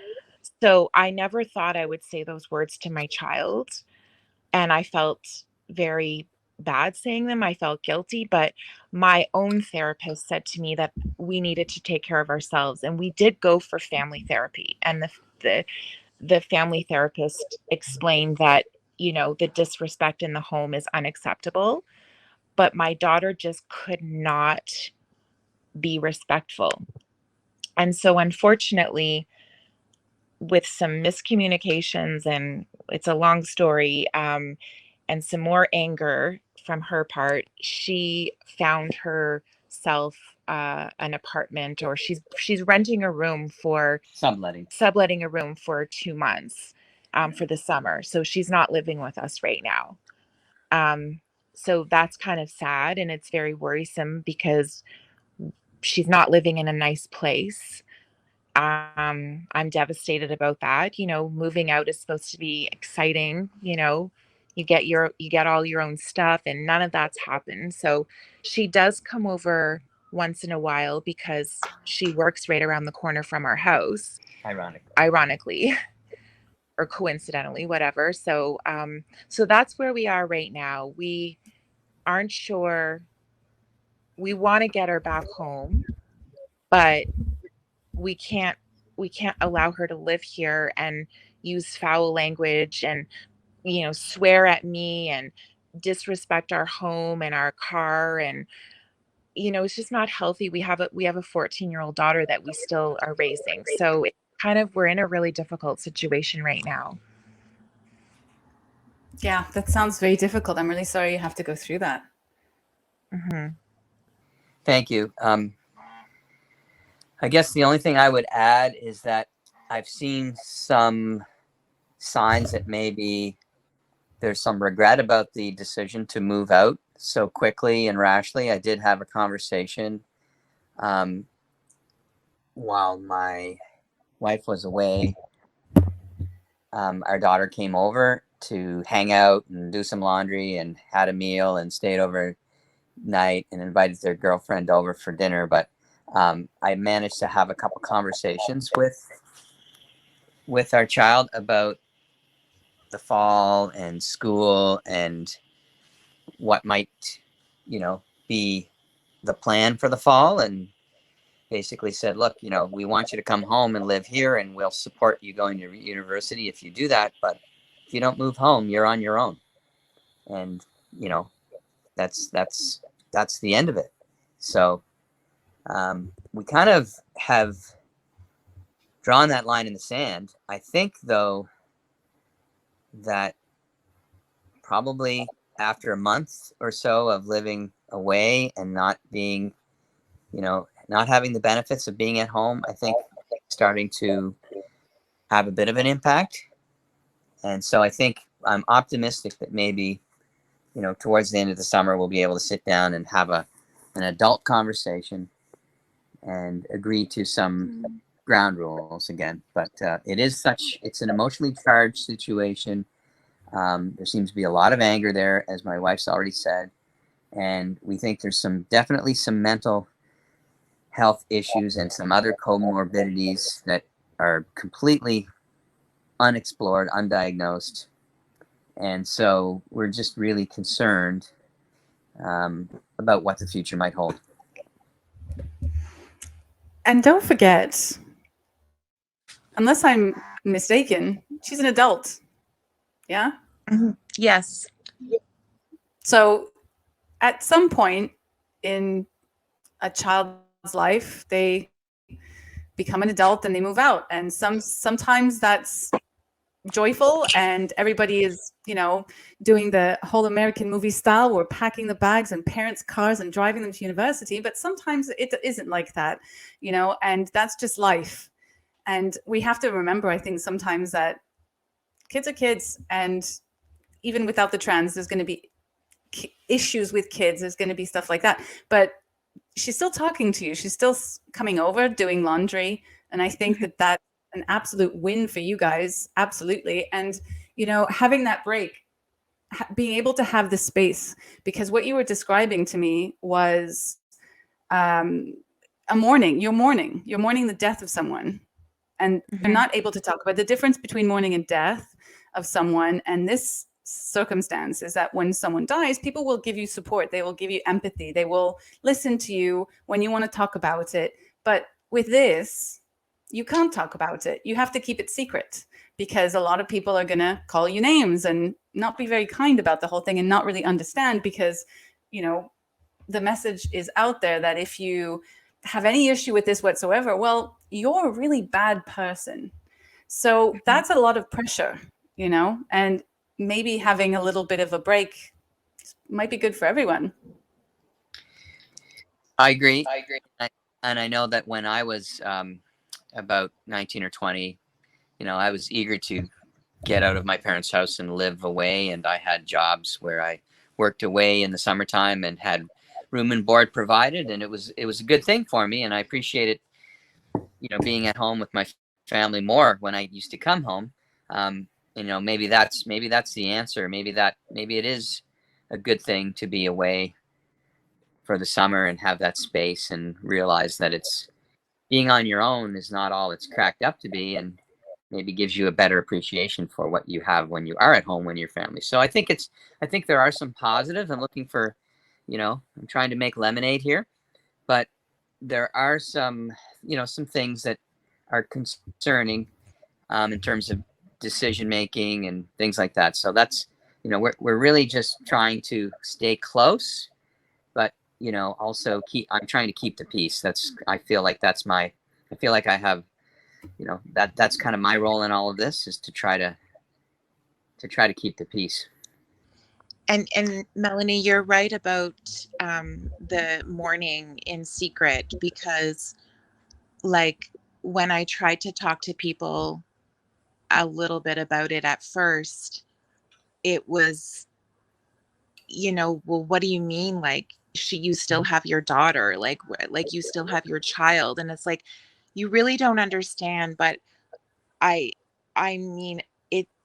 So I never thought I would say those words to my child, and I felt very bad saying them. I felt guilty, but my own therapist said to me that we needed to take care of ourselves, and we did go for family therapy. And the family therapist explained that, the disrespect in the home is unacceptable, but my daughter just could not be respectful. And so unfortunately, with some miscommunications, and it's a long story, and some more anger from her part, she found herself an apartment, or she's renting a room for subletting a room for 2 months for the summer. So she's not living with us right now. So that's kind of sad, and it's very worrisome because she's not living in a nice place. I'm devastated about that. Moving out is supposed to be exciting. You get all your own stuff, and none of that's happened. So she does come over once in a while because she works right around the corner from our house, ironically, or coincidentally, whatever. So that's where we are right now. We aren't sure. We want to get her back home, but we can't we can't allow her to live here and use foul language and swear at me and disrespect our home and our car. And it's just not healthy. We have a 14-year-old daughter that we still are raising, so we're in a really difficult situation right now. Yeah, that sounds very difficult. I'm really sorry you have to go through that. Mm-hmm. Thank you. I guess the only thing I would add is that I've seen some signs that maybe there's some regret about the decision to move out so quickly and rashly. I did have a conversation while my wife was away. Our daughter came over to hang out and do some laundry and had a meal and stayed overnight and invited their girlfriend over for dinner. But I managed to have a couple conversations with our child about the fall and school and what might, be the plan for the fall, and basically said, look, we want you to come home and live here and we'll support you going to university if you do that. But if you don't move home, you're on your own. And, that's the end of it. So we kind of have drawn that line in the sand. I think, though, that probably after a month or so of living away and not being, not having the benefits of being at home, I think starting to have a bit of an impact. And so I think I'm optimistic that maybe, towards the end of the summer, we'll be able to sit down and have an adult conversation and agree to some ground rules again. But it's an emotionally charged situation. There seems to be a lot of anger there, as my wife's already said. And we think there's definitely some mental health issues and some other comorbidities that are completely unexplored, undiagnosed. And so we're just really concerned about what the future might hold. And don't forget, unless I'm mistaken, she's an adult. Yeah? Mm-hmm. Yes. So at some point in a child's life, they become an adult and they move out. And sometimes that's joyful and everybody is, doing the whole American movie style. We're packing the bags in parents' cars and driving them to university. But sometimes it isn't like that, and that's just life. And we have to remember, I think, sometimes that kids are kids, and even without the trans, there's going to be issues with kids. There's going to be stuff like that. But she's still talking to you. She's still coming over, doing laundry. And I think that that's an absolute win for you guys. Absolutely. And, having that break, being able to have the space, because what you were describing to me was you're mourning the death of someone. And you're not able to talk about the difference between mourning and death of someone. And this circumstance is that when someone dies, people will give you support. They will give you empathy. They will listen to you when you want to talk about it. But with this, you can't talk about it. You have to keep it secret, because a lot of people are going to call you names and not be very kind about the whole thing and not really understand, because, the message is out there that if you have any issue with this whatsoever, well, you're a really bad person. So that's a lot of pressure, and maybe having a little bit of a break might be good for everyone. I agree. And I know that when I was about 19 or 20, I was eager to get out of my parents' house and live away. And I had jobs where I worked away in the summertime and had room and board provided, and it was a good thing for me, and I appreciated, being at home with my family more when I used to come home. Maybe that's the answer. Maybe it is a good thing to be away for the summer and have that space and realize that it's being on your own is not all it's cracked up to be, and maybe gives you a better appreciation for what you have when you are at home with your family. So I think there are some positives. I'm looking for, I'm trying to make lemonade here, but there are some things that are concerning in terms of decision making and things like that. So that's, we're really just trying to stay close, but also I'm trying to keep the peace. I feel like I have, that's kind of my role in all of this, is to try to keep the peace. And Melanie, you're right about the mourning in secret, because like when I tried to talk to people a little bit about it at first, it was, well, what do you mean? Like, you still have your daughter, like you still have your child. And it's like, you really don't understand. But I mean,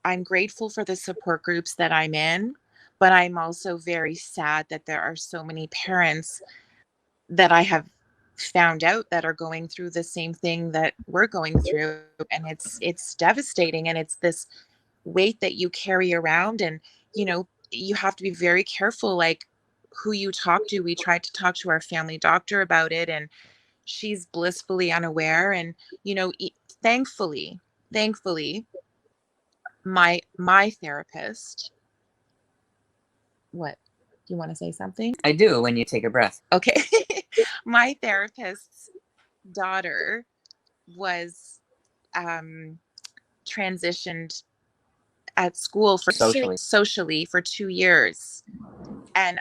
I'm grateful for the support groups that I'm in, but I'm also very sad that there are so many parents that I have found out that are going through the same thing that we're going through. And it's devastating. And it's this weight that you carry around. And, you have to be very careful, like who you talk to. We tried to talk to our family doctor about it, and she's blissfully unaware. And, thankfully, my therapist, what, do you want to say something? I do, when you take a breath. Okay. My therapist's daughter was transitioned at school for socially for 2 years, and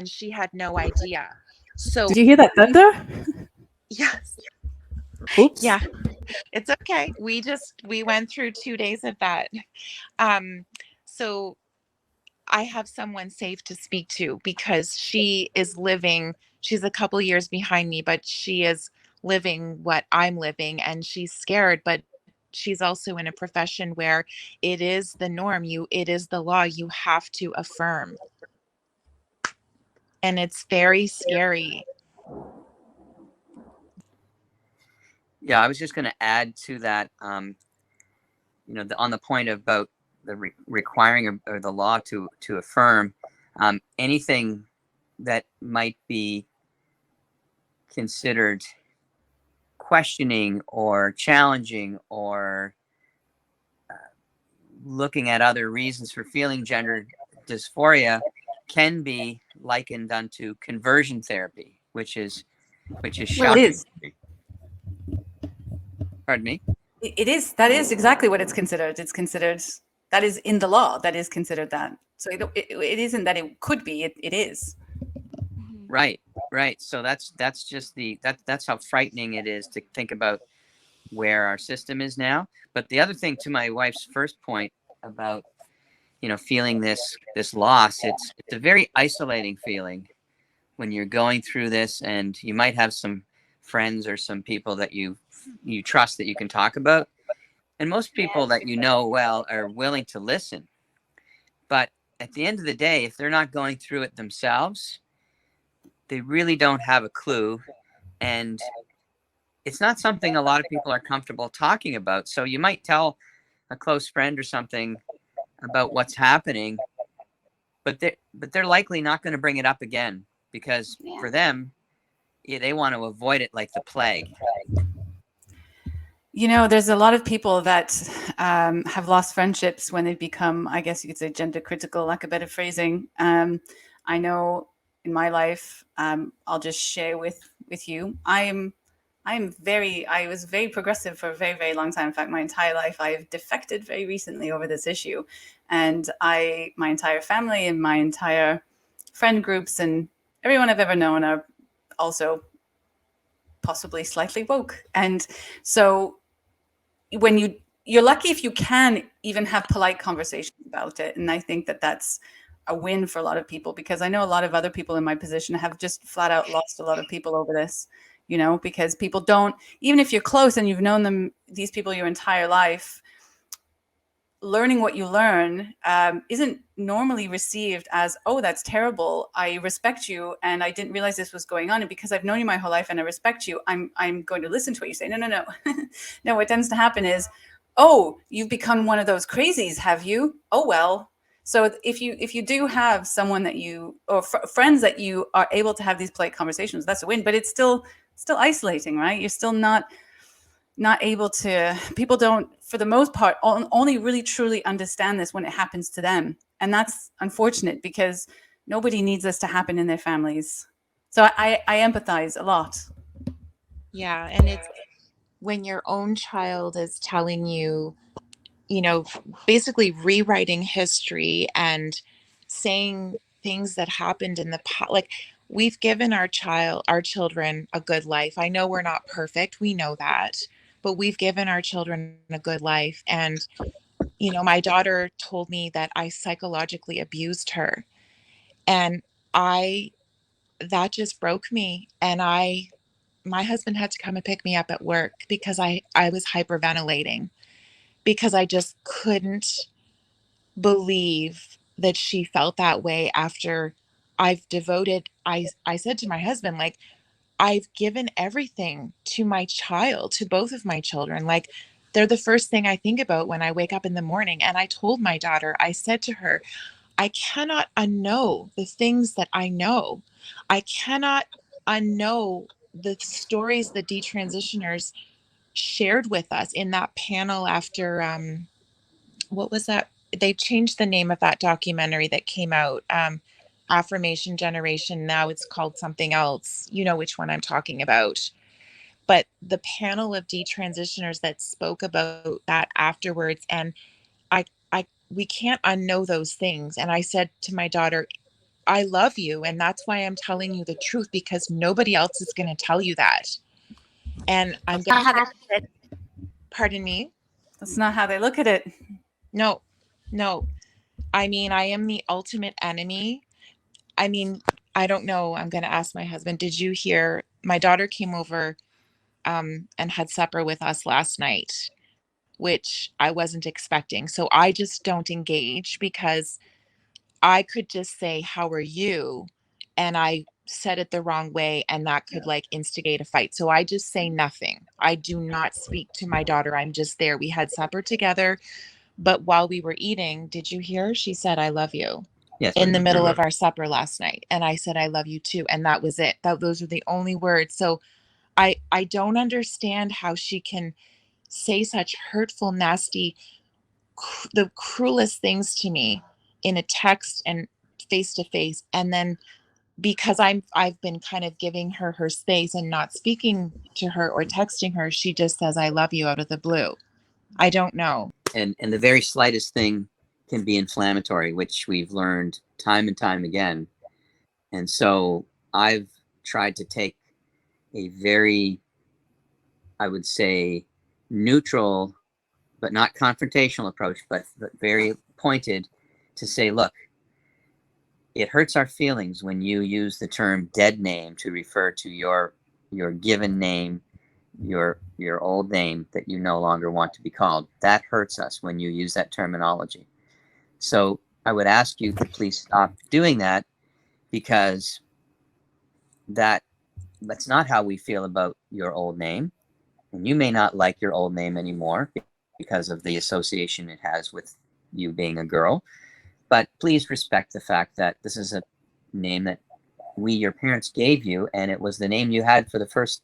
she had no idea. So Did you hear that thunder? yes. Oops. Yeah, it's okay. We went through 2 days of that. So I have someone safe to speak to, because she's a couple years behind me, but she is living what I'm living, and she's scared, but she's also in a profession where it is the norm. It is the law. You have to affirm. And it's very scary. Yeah, I was just going to add to that, on the point about the requiring or the law to affirm, anything that might be considered questioning or challenging or looking at other reasons for feeling gender dysphoria can be likened unto conversion therapy, which is shocking. Well, it is. Pardon me? It is. That is exactly what it's considered. It's considered, that is in the law, that is considered that. So it isn't that it could be, it is. Right. So that's just that's how frightening it is to think about where our system is now. But the other thing, to my wife's first point about, feeling this loss, it's a very isolating feeling when you're going through this, and you might have some friends or some people that you trust that you can talk about. And most people that well are willing to listen. But at the end of the day, if they're not going through it themselves, they really don't have a clue. And it's not something a lot of people are comfortable talking about. So you might tell a close friend or something about what's happening, but they're likely not going to bring it up again, because for them, they want to avoid it like the plague. There's a lot of people that have lost friendships when they become, I guess you could say, gender critical, lack of better phrasing. I know in my life, I'll just share with you. I was very progressive for a very, very long time. In fact, my entire life, I've defected very recently over this issue. And my entire family and my entire friend groups and everyone I've ever known are also possibly slightly woke. And so when you're lucky if you can even have polite conversations about it. And I think that that's a win for a lot of people, because I know a lot of other people in my position have just flat out lost a lot of people over this, you know, because people don't, even if you're close and you've known them, these people your entire life, learning what you learn isn't normally received as, oh, that's terrible. I respect you and I didn't realize this was going on. And because I've known you my whole life and I respect you, I'm going to listen to what you say. No, no, no. No, what tends to happen is, oh, you've become one of those crazies, have you? Oh, well. So if you do have someone that you, or friends that you are able to have these polite conversations, that's a win, but it's still isolating, right? You're still not able to, people don't, for the most part, only really truly understand this when it happens to them. And that's unfortunate, because nobody needs this to happen in their families. So I empathize a lot. Yeah. And it's when your own child is telling you, you know, basically rewriting history and saying things that happened in the past. Like, we've given our children a good life. I know we're not perfect. We know that, but we've given our children a good life. And, you know, my daughter told me that I psychologically abused her. And that just broke me. And my husband had to come and pick me up at work because I was hyperventilating, because I just couldn't believe that she felt that way after I said to my husband, like, I've given everything to my child, to both of my children. Like, they're the first thing I think about when I wake up in the morning. And I told my daughter, I said to her, I cannot unknow the things that I know. I cannot unknow the stories the detransitioners shared with us in that panel after what was that? They changed the name of that documentary that came out, Affirmation Generation. Now it's called something else. You know which one I'm talking about. But the panel of detransitioners that spoke about that afterwards, and we can't unknow those things. And I said to my daughter, I love you, and that's why I'm telling you the truth, because nobody else is going to tell you that. And I'm going to, pardon me? That's not how they look at it. No, no. I mean, I am the ultimate enemy. I mean, I don't know. I'm going to ask my husband. Did you hear? My daughter came over and had supper with us last night, which I wasn't expecting. So I just don't engage, because I could just say, how are you? And I said it the wrong way, and that could like instigate a fight. So I just say nothing. I do not speak to my daughter. I'm just there. We had supper together. But while we were eating, did you hear? She said, I love you. Yes. In the middle of our supper last night. And I said, I love you too. And that was it. Those are the only words. So I don't understand how she can say such hurtful, nasty, the cruelest things to me in a text and face to face. And then because I've been kind of giving her space and not speaking to her or texting her, she just says, I love you out of the blue. I don't know. And the very slightest thing can be inflammatory, which we've learned time and time again. And so I've tried to take a very, I would say, neutral, but not confrontational approach, but very pointed, to say, look, it hurts our feelings when you use the term dead name to refer to your given name, your old name that you no longer want to be called. That hurts us when you use that terminology. So I would ask you to please stop doing that, because that's not how we feel about your old name. And you may not like your old name anymore because of the association it has with you being a girl. But please respect the fact that this is a name that your parents gave you, and it was the name you had for the first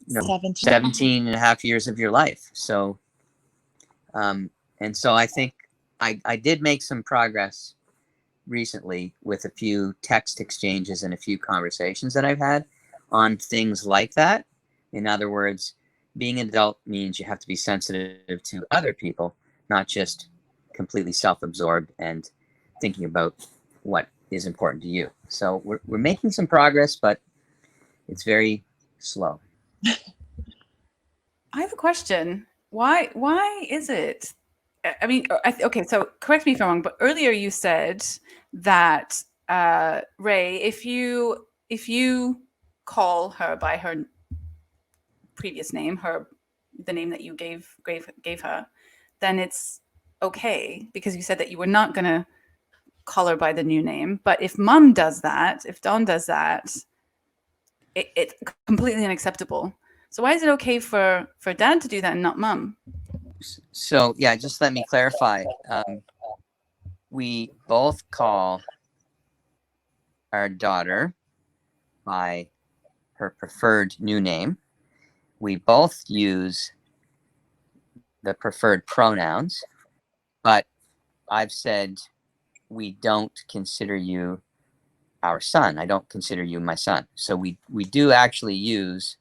17 and a half years of your life. So, and so I think I did make some progress recently with a few text exchanges and a few conversations that I've had on things like that. In other words, being an adult means you have to be sensitive to other people, not just completely self-absorbed and thinking about what is important to you. So we're making some progress, but it's very slow. I have a question. Why is it I mean, okay, so correct me if I'm wrong, but earlier you said that Ray, if you call her by her previous name, the name that you gave her, then it's okay, because you said that you were not going to call her by the new name. But if Mom does that, if Dawn does that, it's completely unacceptable. So why is it okay for Dad to do that and not Mom? So yeah, just let me clarify. We both call our daughter by her preferred new name. We both use the preferred pronouns, but I've said we don't consider you our son. I don't consider you my son. So we do actually use,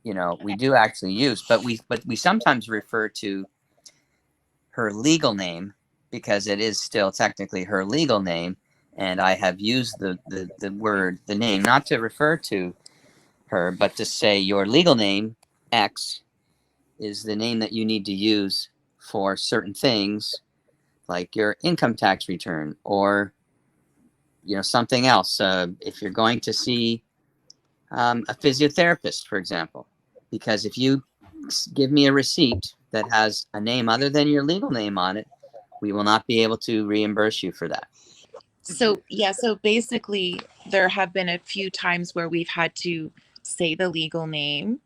but we sometimes refer to her legal name because it is still technically her legal name. And I have used the name, not to refer to her, but to say your legal name, X, is the name that you need to use for certain things, like your income tax return or, something else. If you're going to see a physiotherapist, for example, because if you give me a receipt that has a name other than your legal name on it, we will not be able to reimburse you for that. So basically there have been a few times where we've had to say the legal name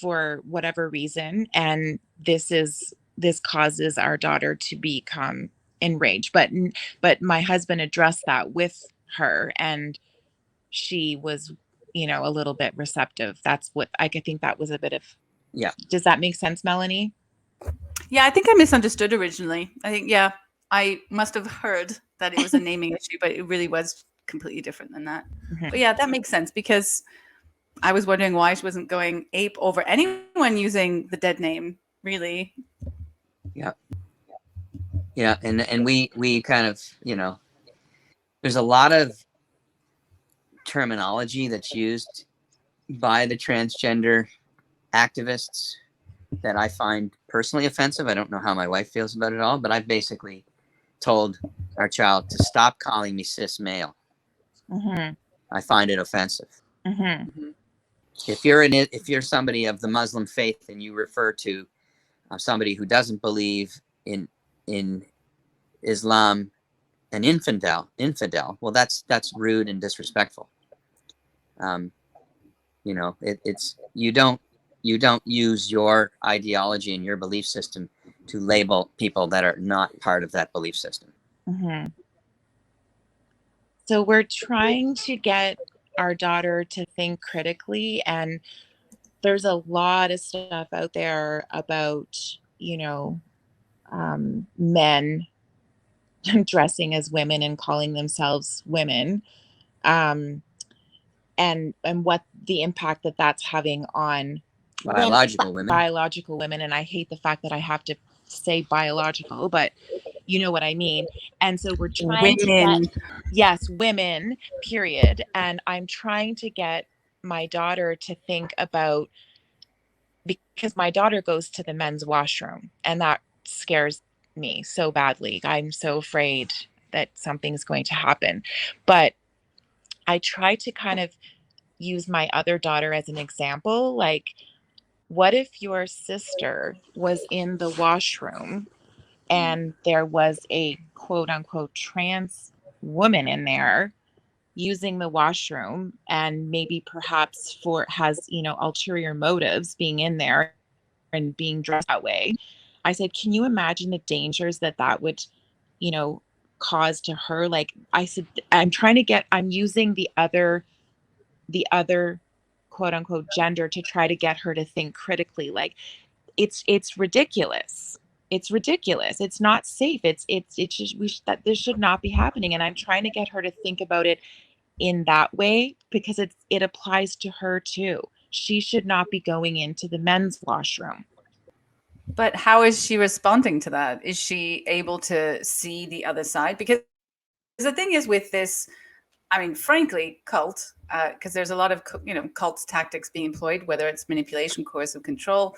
for whatever reason, and this causes our daughter to become enraged. But my husband addressed that with her, and she was, a little bit receptive. That's what I could think that was a bit of. Yeah. Does that make sense, Melanie? Yeah, I think I misunderstood originally. I think, yeah, I must have heard that it was a naming issue, but it really was completely different than that. Mm-hmm. But yeah, that makes sense, because I was wondering why she wasn't going ape over anyone using the dead name, really. Yeah. Yeah. And we kind of, there's a lot of terminology that's used by the transgender activists that I find personally offensive. I don't know how my wife feels about it all, but I've basically told our child to stop calling me cis male. Mm-hmm. I find it offensive. Mm-hmm. If you're somebody of the Muslim faith and you refer to somebody who doesn't believe in Islam an infidel, well, that's rude and disrespectful. It's you don't use your ideology and your belief system to label people that are not part of that belief system. Mm-hmm. So we're trying to get our daughter to think critically, and there's a lot of stuff out there about, men dressing as women and calling themselves women, and what the impact that that's having on biological women. And I hate the fact that I have to say biological, but you know what I mean. And so we're trying to get, yes, women, period. And I'm trying to get my daughter to think about, because my daughter goes to the men's washroom, and that scares me so badly. I'm so afraid that something's going to happen. But I try to kind of use my other daughter as an example. Like, what if your sister was in the washroom and there was a quote unquote trans woman in there using the washroom, and maybe perhaps has, ulterior motives being in there and being dressed that way? I said, can you imagine the dangers that would, cause to her? Like, I said, I'm using the other quote unquote gender to try to get her to think critically. Like, it's ridiculous. It's ridiculous. It's not safe. It's just that this should not be happening. And I'm trying to get her to think about it in that way, because it applies to her too. She should not be going into the men's washroom. But how is she responding to that? Is she able to see the other side? Because the thing is with this, I mean, frankly, cult, because there's a lot of, cult tactics being employed, whether it's manipulation, coercive control,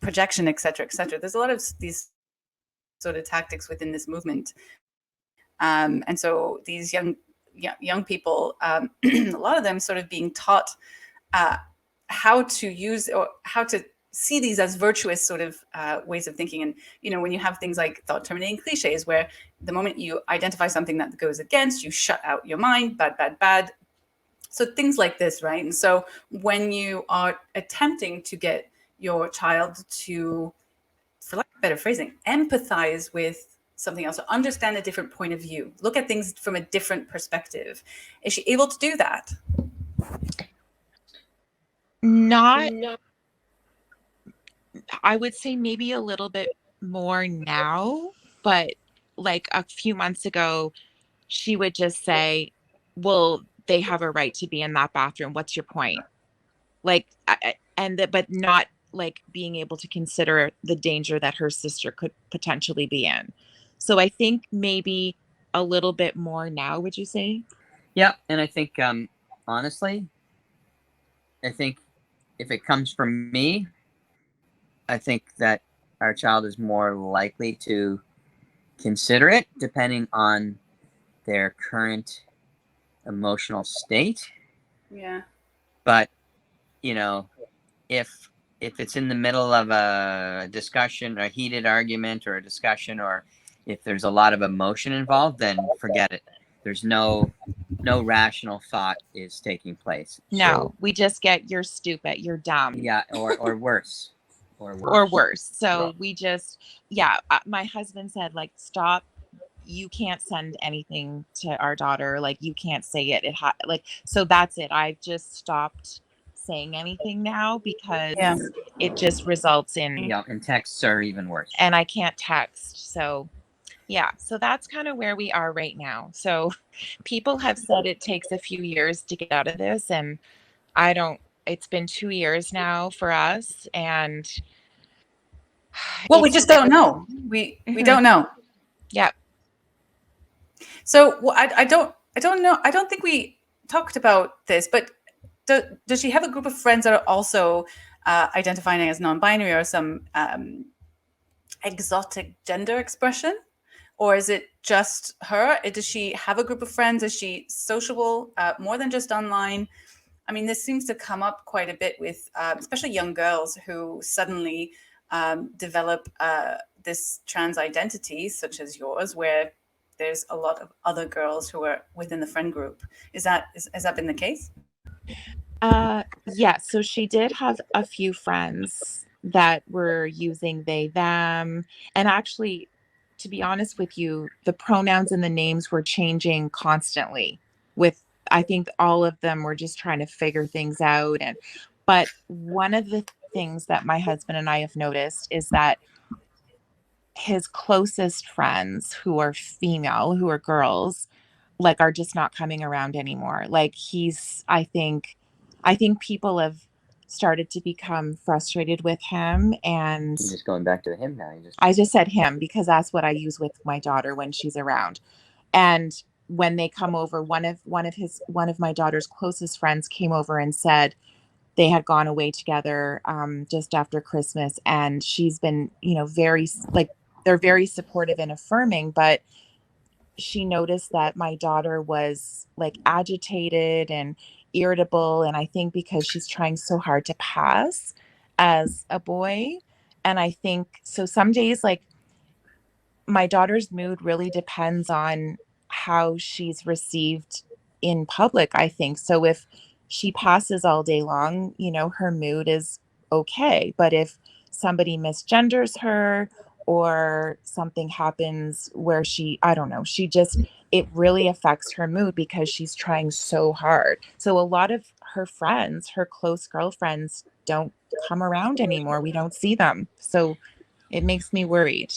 projection, etc., etc. There's a lot of these sort of tactics within this movement, and so these young people, a lot of them sort of being taught how to use or how to see these as virtuous sort of ways of thinking. And, when you have things like thought terminating cliches, where the moment you identify something that goes against, you shut out your mind, bad, bad, bad. So things like this, right? And so when you are attempting to get your child to, for lack of better phrasing, empathize with something else, or understand a different point of view, look at things from a different perspective, is she able to do that? Not, I would say maybe a little bit more now, but like a few months ago, she would just say, well, they have a right to be in that bathroom. What's your point? Like, but not like being able to consider the danger that her sister could potentially be in. So I think maybe a little bit more now, would you say? Yeah. And I think, honestly, I think if it comes from me, I think that our child is more likely to consider it depending on their current emotional state. Yeah. But, if it's in the middle of a discussion, a heated argument or a discussion, or if there's a lot of emotion involved, then forget it. There's no rational thought is taking place. No, so, we just get, you're stupid, you're dumb. Yeah, or worse. Or worse. So right. We just, my husband said, like, stop. You can't send anything to our daughter. Like, you can't say it. So that's it. I've just stopped saying anything now because it just results in. Yeah, and texts are even worse. And I can't text. So, so that's kind of where we are right now. So people have said it takes a few years to get out of this. And it's been 2 years now for us. And well, we just don't know. We don't know. Yeah. So I don't know. I don't think we talked about this, but does she have a group of friends that are also identifying as non-binary or some exotic gender expression? Or is it just her? Does she have a group of friends? Is she sociable more than just online? I mean, this seems to come up quite a bit with especially young girls who suddenly develop this trans identity, such as yours, where there's a lot of other girls who are within the friend group. Has that been the case? Yeah. So she did have a few friends that were using they, them. And actually, to be honest with you, the pronouns and the names were changing constantly I think all of them were just trying to figure things out. But one of the things that my husband and I have noticed is that his closest friends who are female, who are girls, like, are just not coming around anymore. Like, I think people have started to become frustrated with him. And you're just going back to him now. I just said him because that's what I use with my daughter when she's around. And when they come over, one of my daughter's closest friends came over and said they had gone away together just after Christmas. And she's been, very, like, they're very supportive and affirming, but she noticed that my daughter was, like, agitated and irritable. And I think because she's trying so hard to pass as a boy. And I think so some days, like, my daughter's mood really depends on how she's received in public, I think. So if she passes all day long, her mood is okay. But if somebody misgenders her or something happens where I don't know, it really affects her mood because she's trying so hard. So a lot of her friends, her close girlfriends, don't come around anymore. We don't see them. So it makes me worried.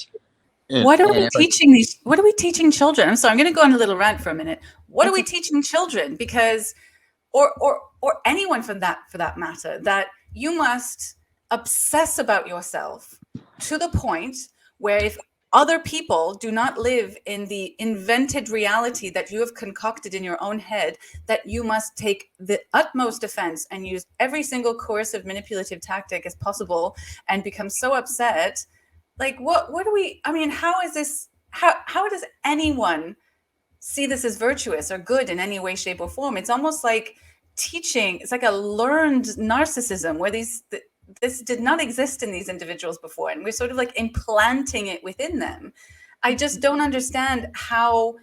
What are we teaching what are we teaching children? I'm sorry, I'm going to go on a little rant for a minute. What are we teaching children? Because, or anyone for that matter, that you must obsess about yourself to the point where if other people do not live in the invented reality that you have concocted in your own head, that you must take the utmost offense and use every single coercive manipulative tactic as possible and become so upset. Like, what do we, I mean, how is this, how does anyone see this as virtuous or good in any way, shape, or form? It's almost like teaching, it's like a learned narcissism where this did not exist in these individuals before, and we're sort of like implanting it within them. I just don't understand how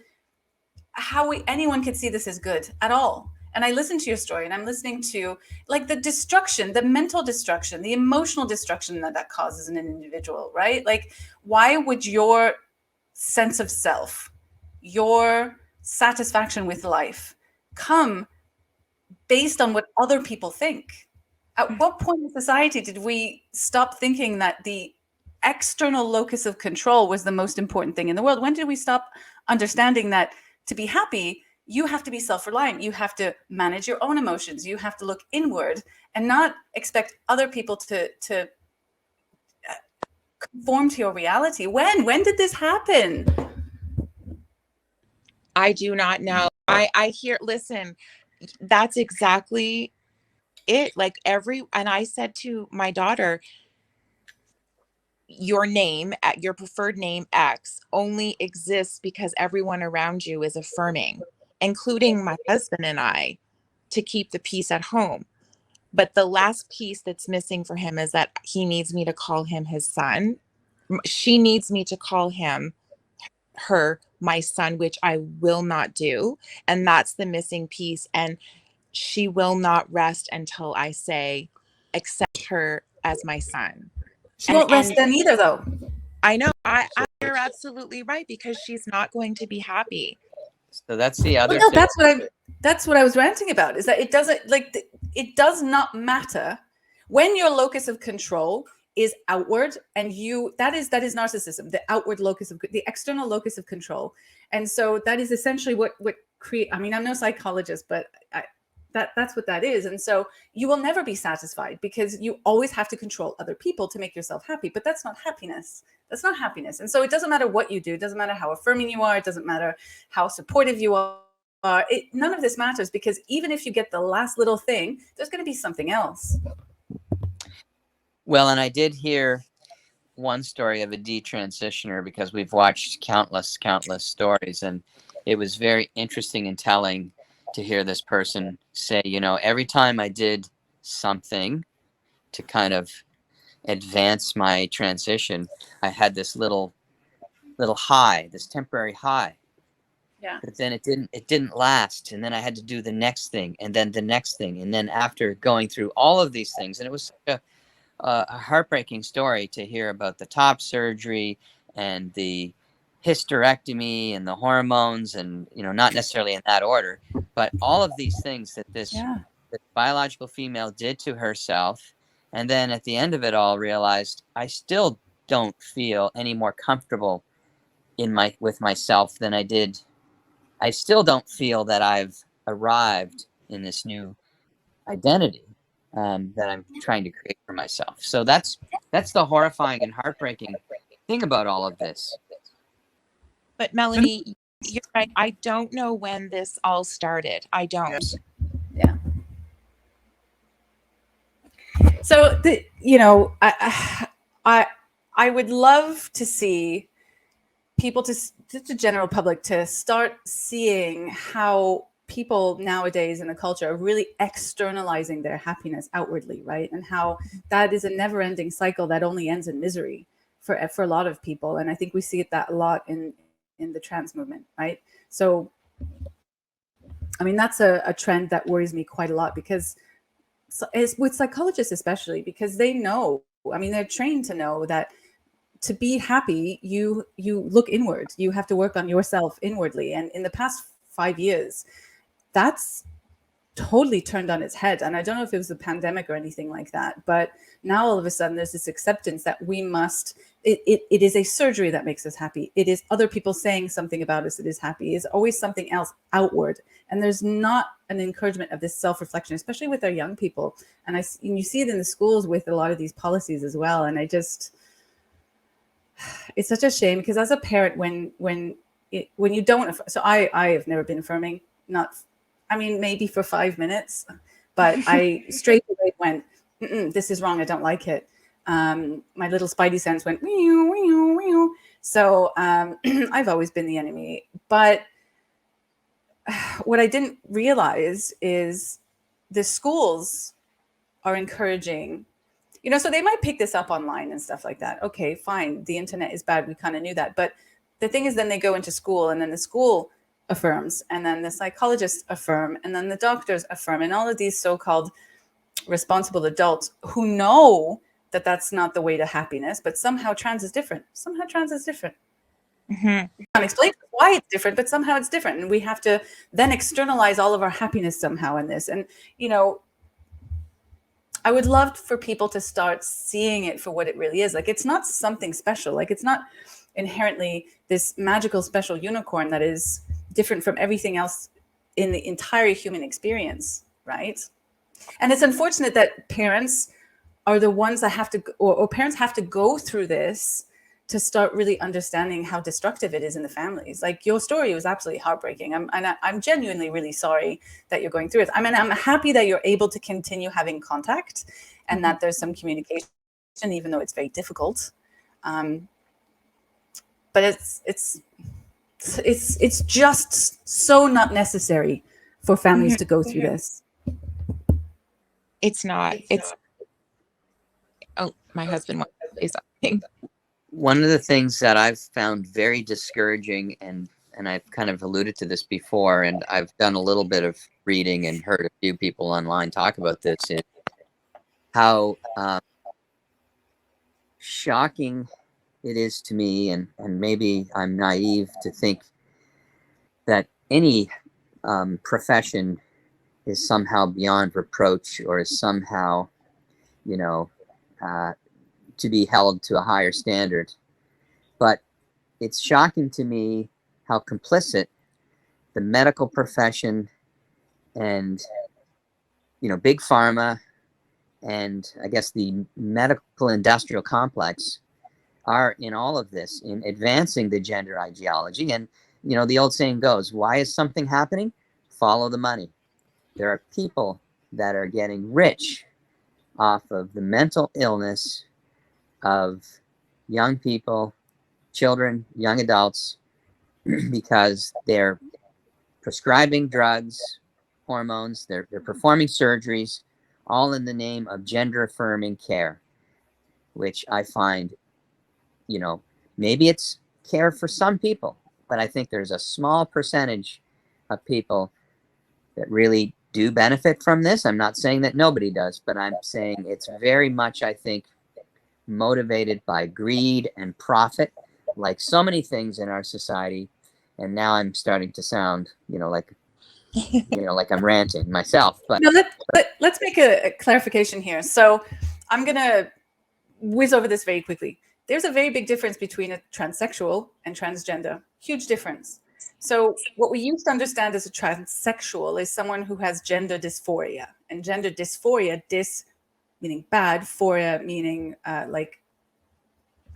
anyone could see this as good at all. And I listen to your story, and I'm listening to like the destruction, the mental destruction, the emotional destruction that causes in an individual, right? Like, why would your sense of self, your satisfaction with life come based on what other people think? At what point in society did we stop thinking that the external locus of control was the most important thing in the world? When did we stop understanding that to be happy, you have to be self-reliant, you have to manage your own emotions, you have to look inward and not expect other people to conform to your reality? When did this happen? I do not know. I hear, listen, that's exactly it. Like and I said to my daughter, your name, your preferred name X, only exists because everyone around you is affirming, including my husband and I, to keep the peace at home. But the last piece that's missing for him is that he needs me to call him his son. She needs me to call her my son, which I will not do. And that's the missing piece. And she will not rest until I say, accept her as my son. She won't rest then either, though. I know. You're absolutely right, because she's not going to be happy. So that's the other no, thing. That's what I was ranting about, is that it doesn't, like, it does not matter when your locus of control is outward, and that is narcissism, the outward locus of, the external locus of control. And so that is essentially what create, I mean, I'm no psychologist, but that's what that is. And so you will never be satisfied because you always have to control other people to make yourself happy. But that's not happiness. That's not happiness. And so it doesn't matter what you do. It doesn't matter how affirming you are. It doesn't matter how supportive you are. None of this matters, because even if you get the last little thing, there's going to be something else. Well, and I did hear one story of a detransitioner, because we've watched countless stories, and it was very interesting and telling to hear this person say, every time I did something to kind of advance my transition, I had this little high, this temporary high. Yeah. But then it didn't last, and then I had to do the next thing, and then the next thing, and then after going through all of these things, and it was such a heartbreaking story to hear about the top surgery and the hysterectomy and the hormones, and not necessarily in that order, but all of these things that this biological female did to herself, and then at the end of it all realized, I still don't feel any more comfortable with myself than I did. I still don't feel that I've arrived in this new identity that I'm trying to create for myself. So that's the horrifying and heartbreaking thing about all of this. But Melanie, you're right. I don't know when this all started. I don't. Yeah. So I would love to see people, just the general public, to start seeing how people nowadays in the culture are really externalizing their happiness outwardly, right? And how that is a never-ending cycle that only ends in misery for a lot of people. And I think we see that a lot in the trans movement, right? So, I mean, that's a trend that worries me quite a lot, because with psychologists especially, because they know, I mean, they're trained to know that to be happy, you look inward. You have to work on yourself inwardly. And in the past 5 years, that's totally turned on its head. And I don't know if it was the pandemic or anything like that, but now all of a sudden there's this acceptance that we must, it is a surgery that makes us happy. It is other people saying something about us that is happy. It's always something else outward. And there's not an encouragement of this self-reflection, especially with our young people. And you see it in the schools with a lot of these policies as well. And it's such a shame, because as a parent, when you don't, so I have never been affirming, maybe for 5 minutes, but I straight away went, this is wrong, I don't like it. My little spidey sense went, meow, meow, meow. So I've always been the enemy. But what I didn't realize is the schools are encouraging, so they might pick this up online and stuff like that. Okay, fine. The internet is bad. We kind of knew that. But the thing is, then they go into school, and then the school affirms, and then the psychologists affirm, and then the doctors affirm, and all of these so-called responsible adults who know that that's not the way to happiness, but somehow trans is different. Mm-hmm. We can't explain why it's different, but somehow it's different. And we have to then externalize all of our happiness somehow in this. And, I would love for people to start seeing it for what it really is. Like, it's not something special. Like, it's not inherently this magical special unicorn that is different from everything else in the entire human experience, right? And it's unfortunate that parents are the ones that have to, or parents have to go through this to start really understanding how destructive it is in the families. Like, your story was absolutely heartbreaking. I'm genuinely really sorry that you're going through it. I'm happy that you're able to continue having contact and that there's some communication, even though it's very difficult. But it's just so not necessary for families to go through this. It's not. Oh, my husband wants to say something. One of the things that I've found very discouraging, and I've kind of alluded to this before, and I've done a little bit of reading and heard a few people online talk about this, is how shocking it is to me, and maybe I'm naive to think that any profession is somehow beyond reproach, or is somehow, to be held to a higher standard. But it's shocking to me how complicit the medical profession and, big pharma and I guess the medical industrial complex are in all of this, in advancing the gender ideology. And, the old saying goes, why is something happening? Follow the money. There are people that are getting rich off of the mental illness of young people, children, young adults, because they're prescribing drugs, hormones, they're performing surgeries, all in the name of gender affirming care, which I find, maybe it's care for some people, but I think there's a small percentage of people that really do benefit from this. I'm not saying that nobody does, but I'm saying it's very much, I think, motivated by greed and profit, like so many things in our society. And now I'm starting to sound, like I'm ranting myself. But let's make a clarification here. So I'm gonna whiz over this very quickly. There's a very big difference between a transsexual and transgender. Huge difference. So what we used to understand as a transsexual is someone who has gender dysphoria, and gender dysphoria, meaning bad, phoria meaning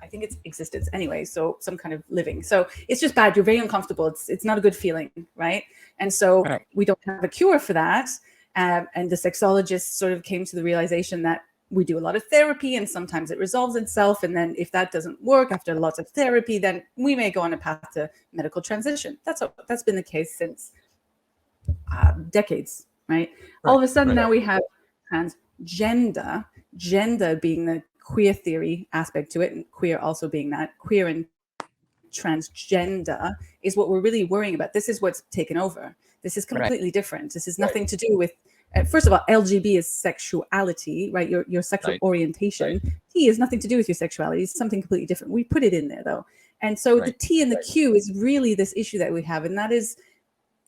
I think it's existence anyway, so some kind of living. So it's just bad. You're very uncomfortable. It's not a good feeling, right? And so we don't have a cure for that. And the sexologists sort of came to the realization that we do a lot of therapy, and sometimes it resolves itself. And then if that doesn't work after lots of therapy, then we may go on a path to medical transition. That's been the case since decades, right? All of a sudden now we have transgender, gender being the queer theory aspect to it, and queer also being that. Queer and transgender is what we're really worrying about. This is what's taken over. This is completely different. This is nothing to do with, first of all, LGB is sexuality, right? Your sexual orientation. T has nothing to do with your sexuality. It's something completely different. We put it in there though. And so the T and the Q is really this issue that we have, and that is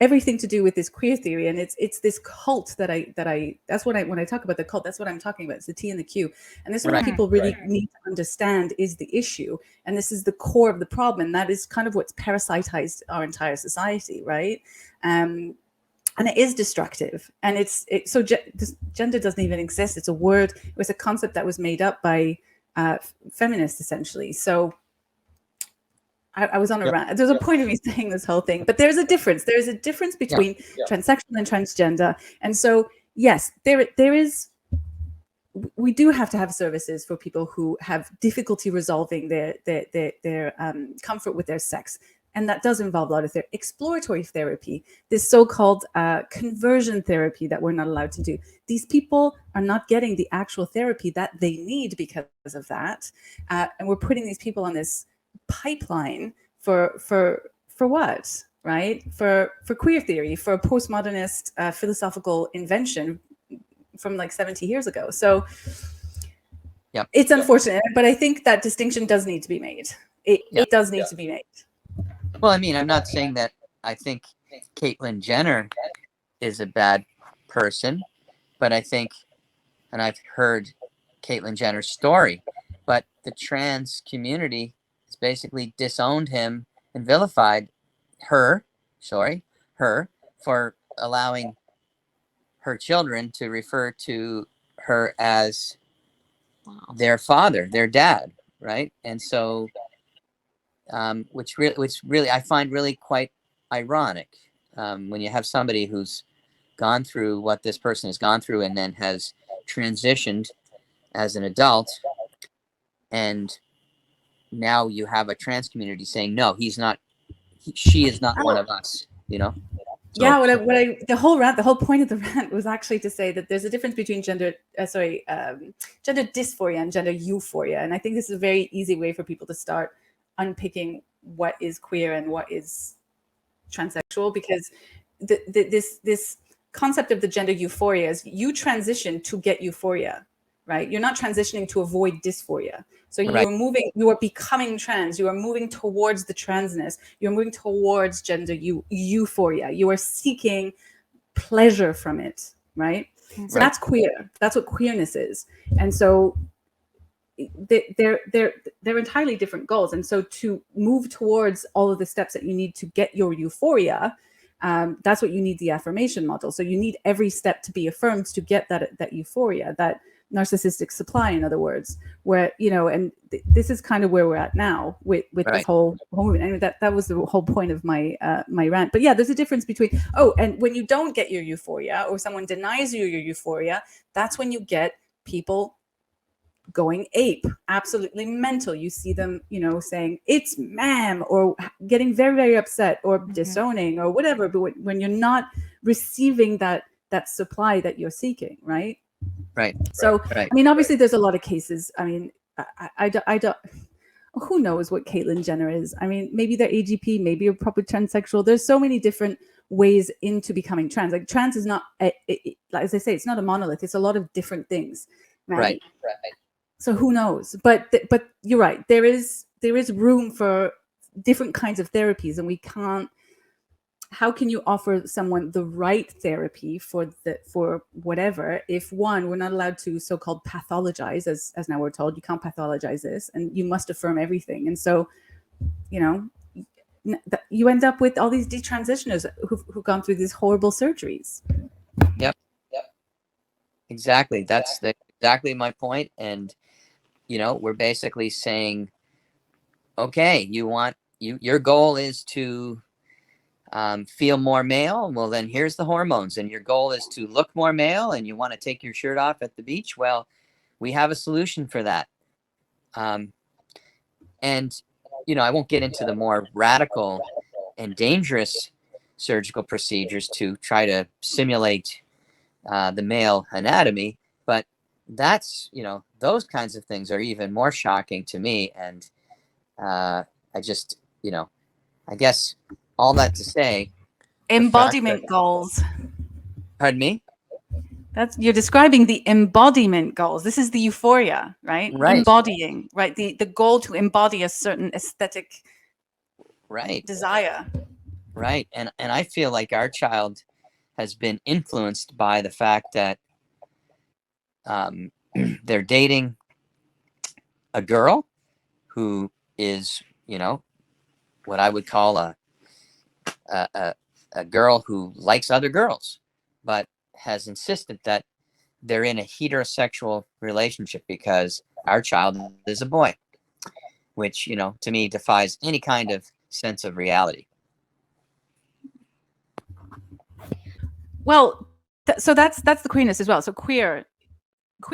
everything to do with this queer theory. And it's this cult that that's when I talk about the cult, that's what I'm talking about. It's the T and the Q. And this is what people really need to understand is the issue. And this is the core of the problem. And that is kind of what's parasitized our entire society, right? And it is destructive. And so gender doesn't even exist. It's a word. It was a concept that was made up by feminists, essentially. So I was on a Yep. rant. There's a point of me saying this whole thing, but there's a difference. There is a difference between transsexual and transgender. And so, yes, there is. We do have to have services for people who have difficulty resolving their comfort with their sex. And that does involve a lot of exploratory therapy, this so-called conversion therapy that we're not allowed to do. These people are not getting the actual therapy that they need because of that. And we're putting these people on this pipeline for what, right? For queer theory, for postmodernist philosophical invention from like 70 years ago. So it's unfortunate, but I think that distinction does need to be made. It does need to be made. Well, I mean, I'm not saying that I think Caitlyn Jenner is a bad person, but I think, and I've heard Caitlyn Jenner's story, but the trans community has basically disowned him and vilified her for allowing her children to refer to her as their father, their dad, right? And so, which really I find really quite ironic when you have somebody who's gone through what this person has gone through and then has transitioned as an adult, and now you have a trans community saying, no, she is not one of us, you know? So, yeah, the whole point of the rant was actually to say that there's a difference between gender dysphoria and gender euphoria. And I think this is a very easy way for people to start unpicking what is queer and what is transsexual, because this concept of the gender euphoria is you transition to get euphoria, right? You're not transitioning to avoid dysphoria. So you are becoming trans, you are moving towards the transness, you're moving towards gender euphoria, you are seeking pleasure from it, right? So that's queer. That's what queerness is. And so they're entirely different goals. And so to move towards all of the steps that you need to get your euphoria, that's what you need the affirmation model. So you need every step to be affirmed to get that euphoria, that narcissistic supply, in other words, where, you know, and this is kind of where we're at now with this whole movement. And that was the whole point of my my rant. But yeah, there's a difference between, and when you don't get your euphoria or someone denies you your euphoria, that's when you get people going ape, absolutely mental. You see them, you know, saying it's ma'am, or getting very, very upset, or disowning, or whatever. But when you're not receiving that supply that you're seeking, right? Right. So, I mean, obviously, there's a lot of cases. I mean, I don't. Who knows what Caitlyn Jenner is? I mean, maybe they're AGP, maybe you're probably transsexual. There's so many different ways into becoming trans. Like trans is not, as I say, it's not a monolith. It's a lot of different things. Right. So who knows? But you're right. There is room for different kinds of therapies, and we can't. How can you offer someone the right therapy for whatever if, one, we're not allowed to so-called pathologize, as now we're told you can't pathologize this, and you must affirm everything. And so, you know, you end up with all these detransitioners who've gone through these horrible surgeries. Yep. Exactly. That's exactly my point. And, you know, we're basically saying, okay, your goal is to feel more male. Well, then here's the hormones. And your goal is to look more male, and you want to take your shirt off at the beach. Well, we have a solution for that. And, you know, I won't get into the more radical and dangerous surgical procedures to try to simulate the male anatomy, but that's, you know, those kinds of things are even more shocking to me. And I just, you know, I guess all that to say, embodiment goals. Pardon me? You're describing the embodiment goals. This is the euphoria, right? Embodying, right? The goal to embody a certain aesthetic desire. Right. And I feel like our child has been influenced by the fact that they're dating a girl who is, you know, what I would call a girl who likes other girls, but has insisted that they're in a heterosexual relationship because our child is a boy, which, to me defies any kind of sense of reality. Well, so that's the queerness as well. So queer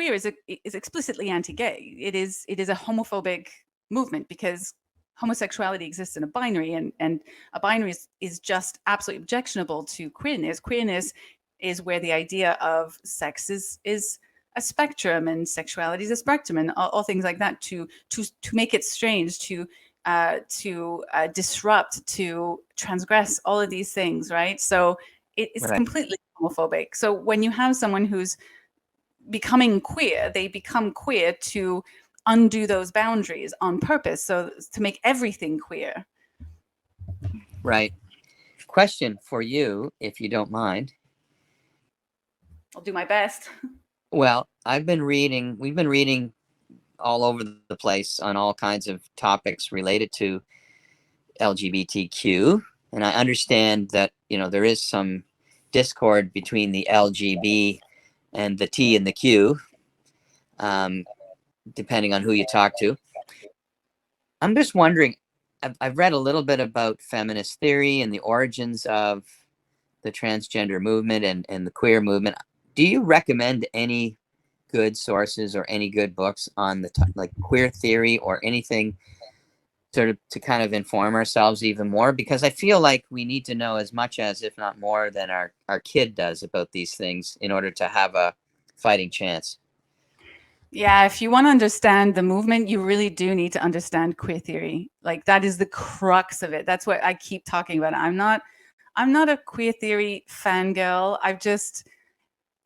is explicitly anti-gay. It is a homophobic movement because homosexuality exists in a binary, and a binary is just absolutely objectionable to queerness. Queerness is where the idea of sex is a spectrum, and sexuality is a spectrum, and all things like that, to make it strange, to disrupt, to transgress, all of these things, right? So it's Right. completely homophobic. So when you have someone who's becoming queer, they become queer to undo those boundaries on purpose, so to make everything queer. Right. Question for you, if you don't mind. I'll do my best. Well, we've been reading all over the place on all kinds of topics related to LGBTQ, and I understand that there is some discord between the LGB and the T and the Q, depending on who you talk to. I'm just wondering, I've read a little bit about feminist theory and the origins of the transgender movement and the queer movement. Do you recommend any good sources or any good books on like queer theory or anything sort of to kind of inform ourselves even more? Because I feel like we need to know as much as, if not more, than our kid does about these things in order to have a fighting chance. Yeah, if you want to understand the movement, you really do need to understand queer theory. Like, that is the crux of it. That's what I keep talking about. I'm not a queer theory fangirl.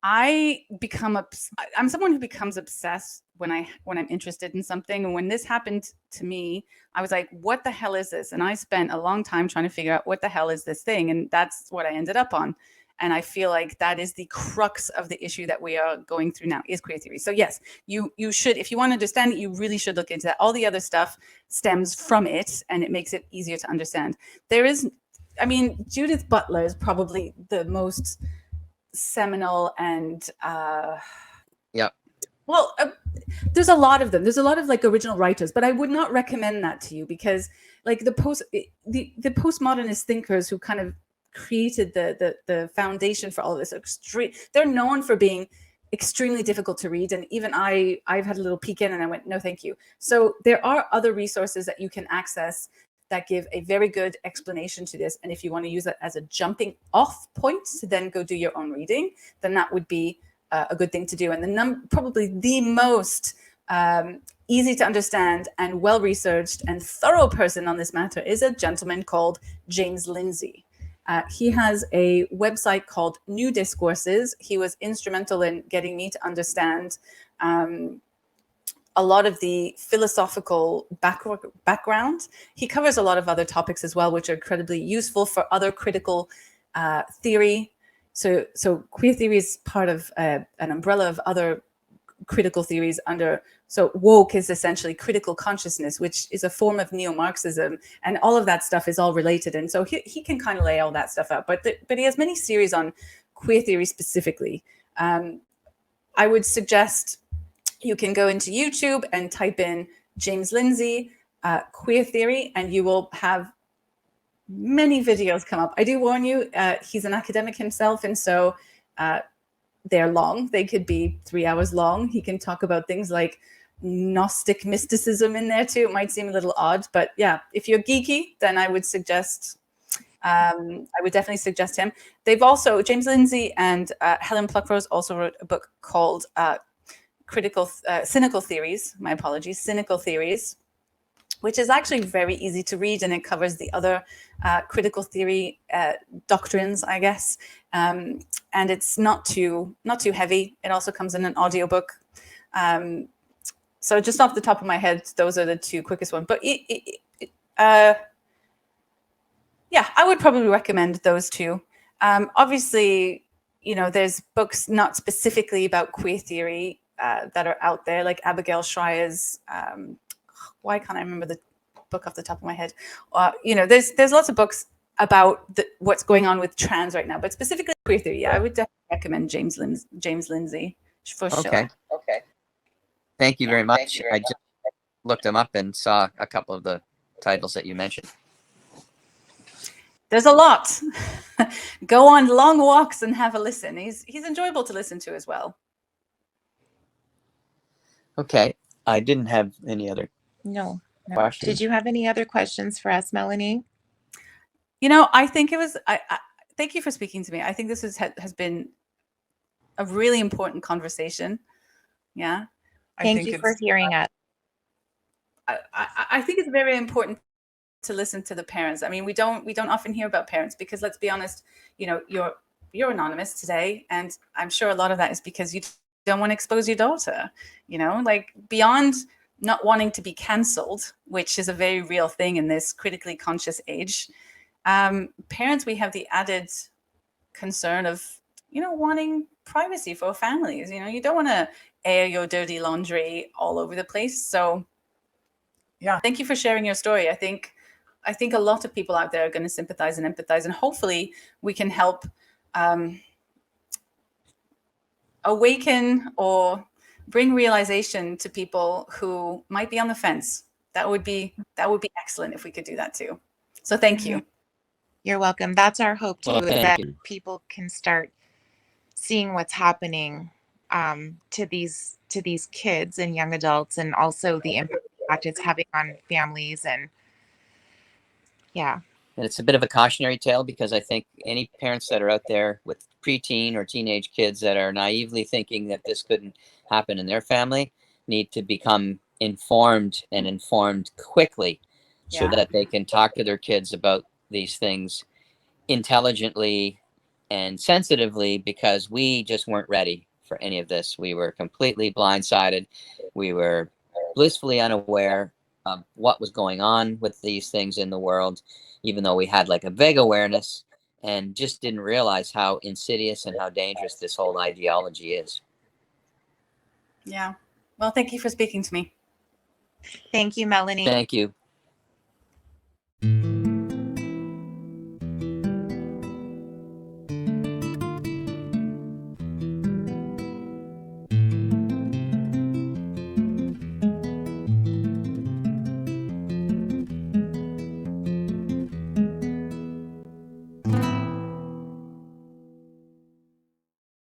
I'm someone who becomes obsessed when I'm interested in something. And when this happened to me, I was like, what the hell is this? And I spent a long time trying to figure out what the hell is this thing. And that's what I ended up on. And I feel like that is the crux of the issue that we are going through now, is queer theory. So yes, you should, if you want to understand it, you really should look into that. All the other stuff stems from it, and it makes it easier to understand. Judith Butler is probably the most seminal and there's a lot of them. There's a lot of like original writers, but I would not recommend that to you, because like the postmodernist thinkers who kind of created the foundation for all of this they're known for being extremely difficult to read, and even I've had a little peek in and I went, no thank you. So there are other resources that you can access that give a very good explanation to this, and if you want to use it as a jumping off point to then go do your own reading, then that would be a good thing to do. And probably the most easy to understand and well-researched and thorough person on this matter is a gentleman called James Lindsay. He has a website called New Discourses. He was instrumental in getting me to understand a lot of the philosophical background. He covers a lot of other topics as well, which are incredibly useful for other critical theory. So queer theory is part of an umbrella of other critical theories so woke is essentially critical consciousness, which is a form of neo-Marxism, and all of that stuff is all related. And so he can kind of lay all that stuff out, but he has many series on queer theory specifically. I would suggest you can go into YouTube and type in James Lindsay queer theory, and you will have many videos come up. I do warn you, he's an academic himself, and so they're long. They could be 3 hours long. He can talk about things like Gnostic mysticism in there too. It might seem a little odd, but yeah, if you're geeky, then I would definitely suggest him. They've also, James Lindsay and Helen Pluckrose also wrote a book called Cynical Theories, Cynical Theories, which is actually very easy to read, and it covers the other critical theory doctrines, I guess. And it's not too heavy. It also comes in an audiobook. So just off the top of my head, those are the two quickest ones. But I would probably recommend those two. Obviously, there's books not specifically about queer theory that are out there, like Abigail Schreier's, why can't I remember the book off the top of my head? There's lots of books about what's going on with trans right now, but specifically queer theory, yeah, I would definitely recommend James Lindsay for sure. Okay. Thank you very much. looked them up and saw a couple of the titles that you mentioned. There's a lot. Go on long walks and have a listen. He's enjoyable to listen to as well. Okay. I didn't have any other No. questions. Did you have any other questions for us, Melanie? I think it was, thank you for speaking to me. I think this has been a really important conversation. Yeah. Thank you for hearing us. I think it's very important to listen to the parents. I mean, we don't often hear about parents because, let's be honest, you're anonymous today, and I'm sure a lot of that is because you don't want to expose your daughter. Like, beyond not wanting to be cancelled, which is a very real thing in this critically conscious age, parents, we have the added concern of wanting privacy for families. You don't want to air your dirty laundry all over the place. So yeah, thank you for sharing your story. I think a lot of people out there are going to sympathize and empathize, and hopefully we can help awaken or bring realization to people who might be on the fence. That would be excellent if we could do that too. So thank you. You're welcome. That's our hope too, Well, is that you. people can start seeing what's happening to these kids and young adults, and also the impact it's having on families. And yeah. And it's a bit of a cautionary tale, because I think any parents that are out there with preteen or teenage kids that are naively thinking that this couldn't happen in their family need to become informed, and informed quickly, so that they can talk to their kids about these things intelligently and sensitively, because we just weren't ready for any of this. We were completely blindsided. We were blissfully unaware of what was going on with these things in the world, even though we had like a vague awareness, and just didn't realize how insidious and how dangerous this whole ideology is. Yeah. Well, thank you for speaking to me. Thank you, Melanie. Thank you.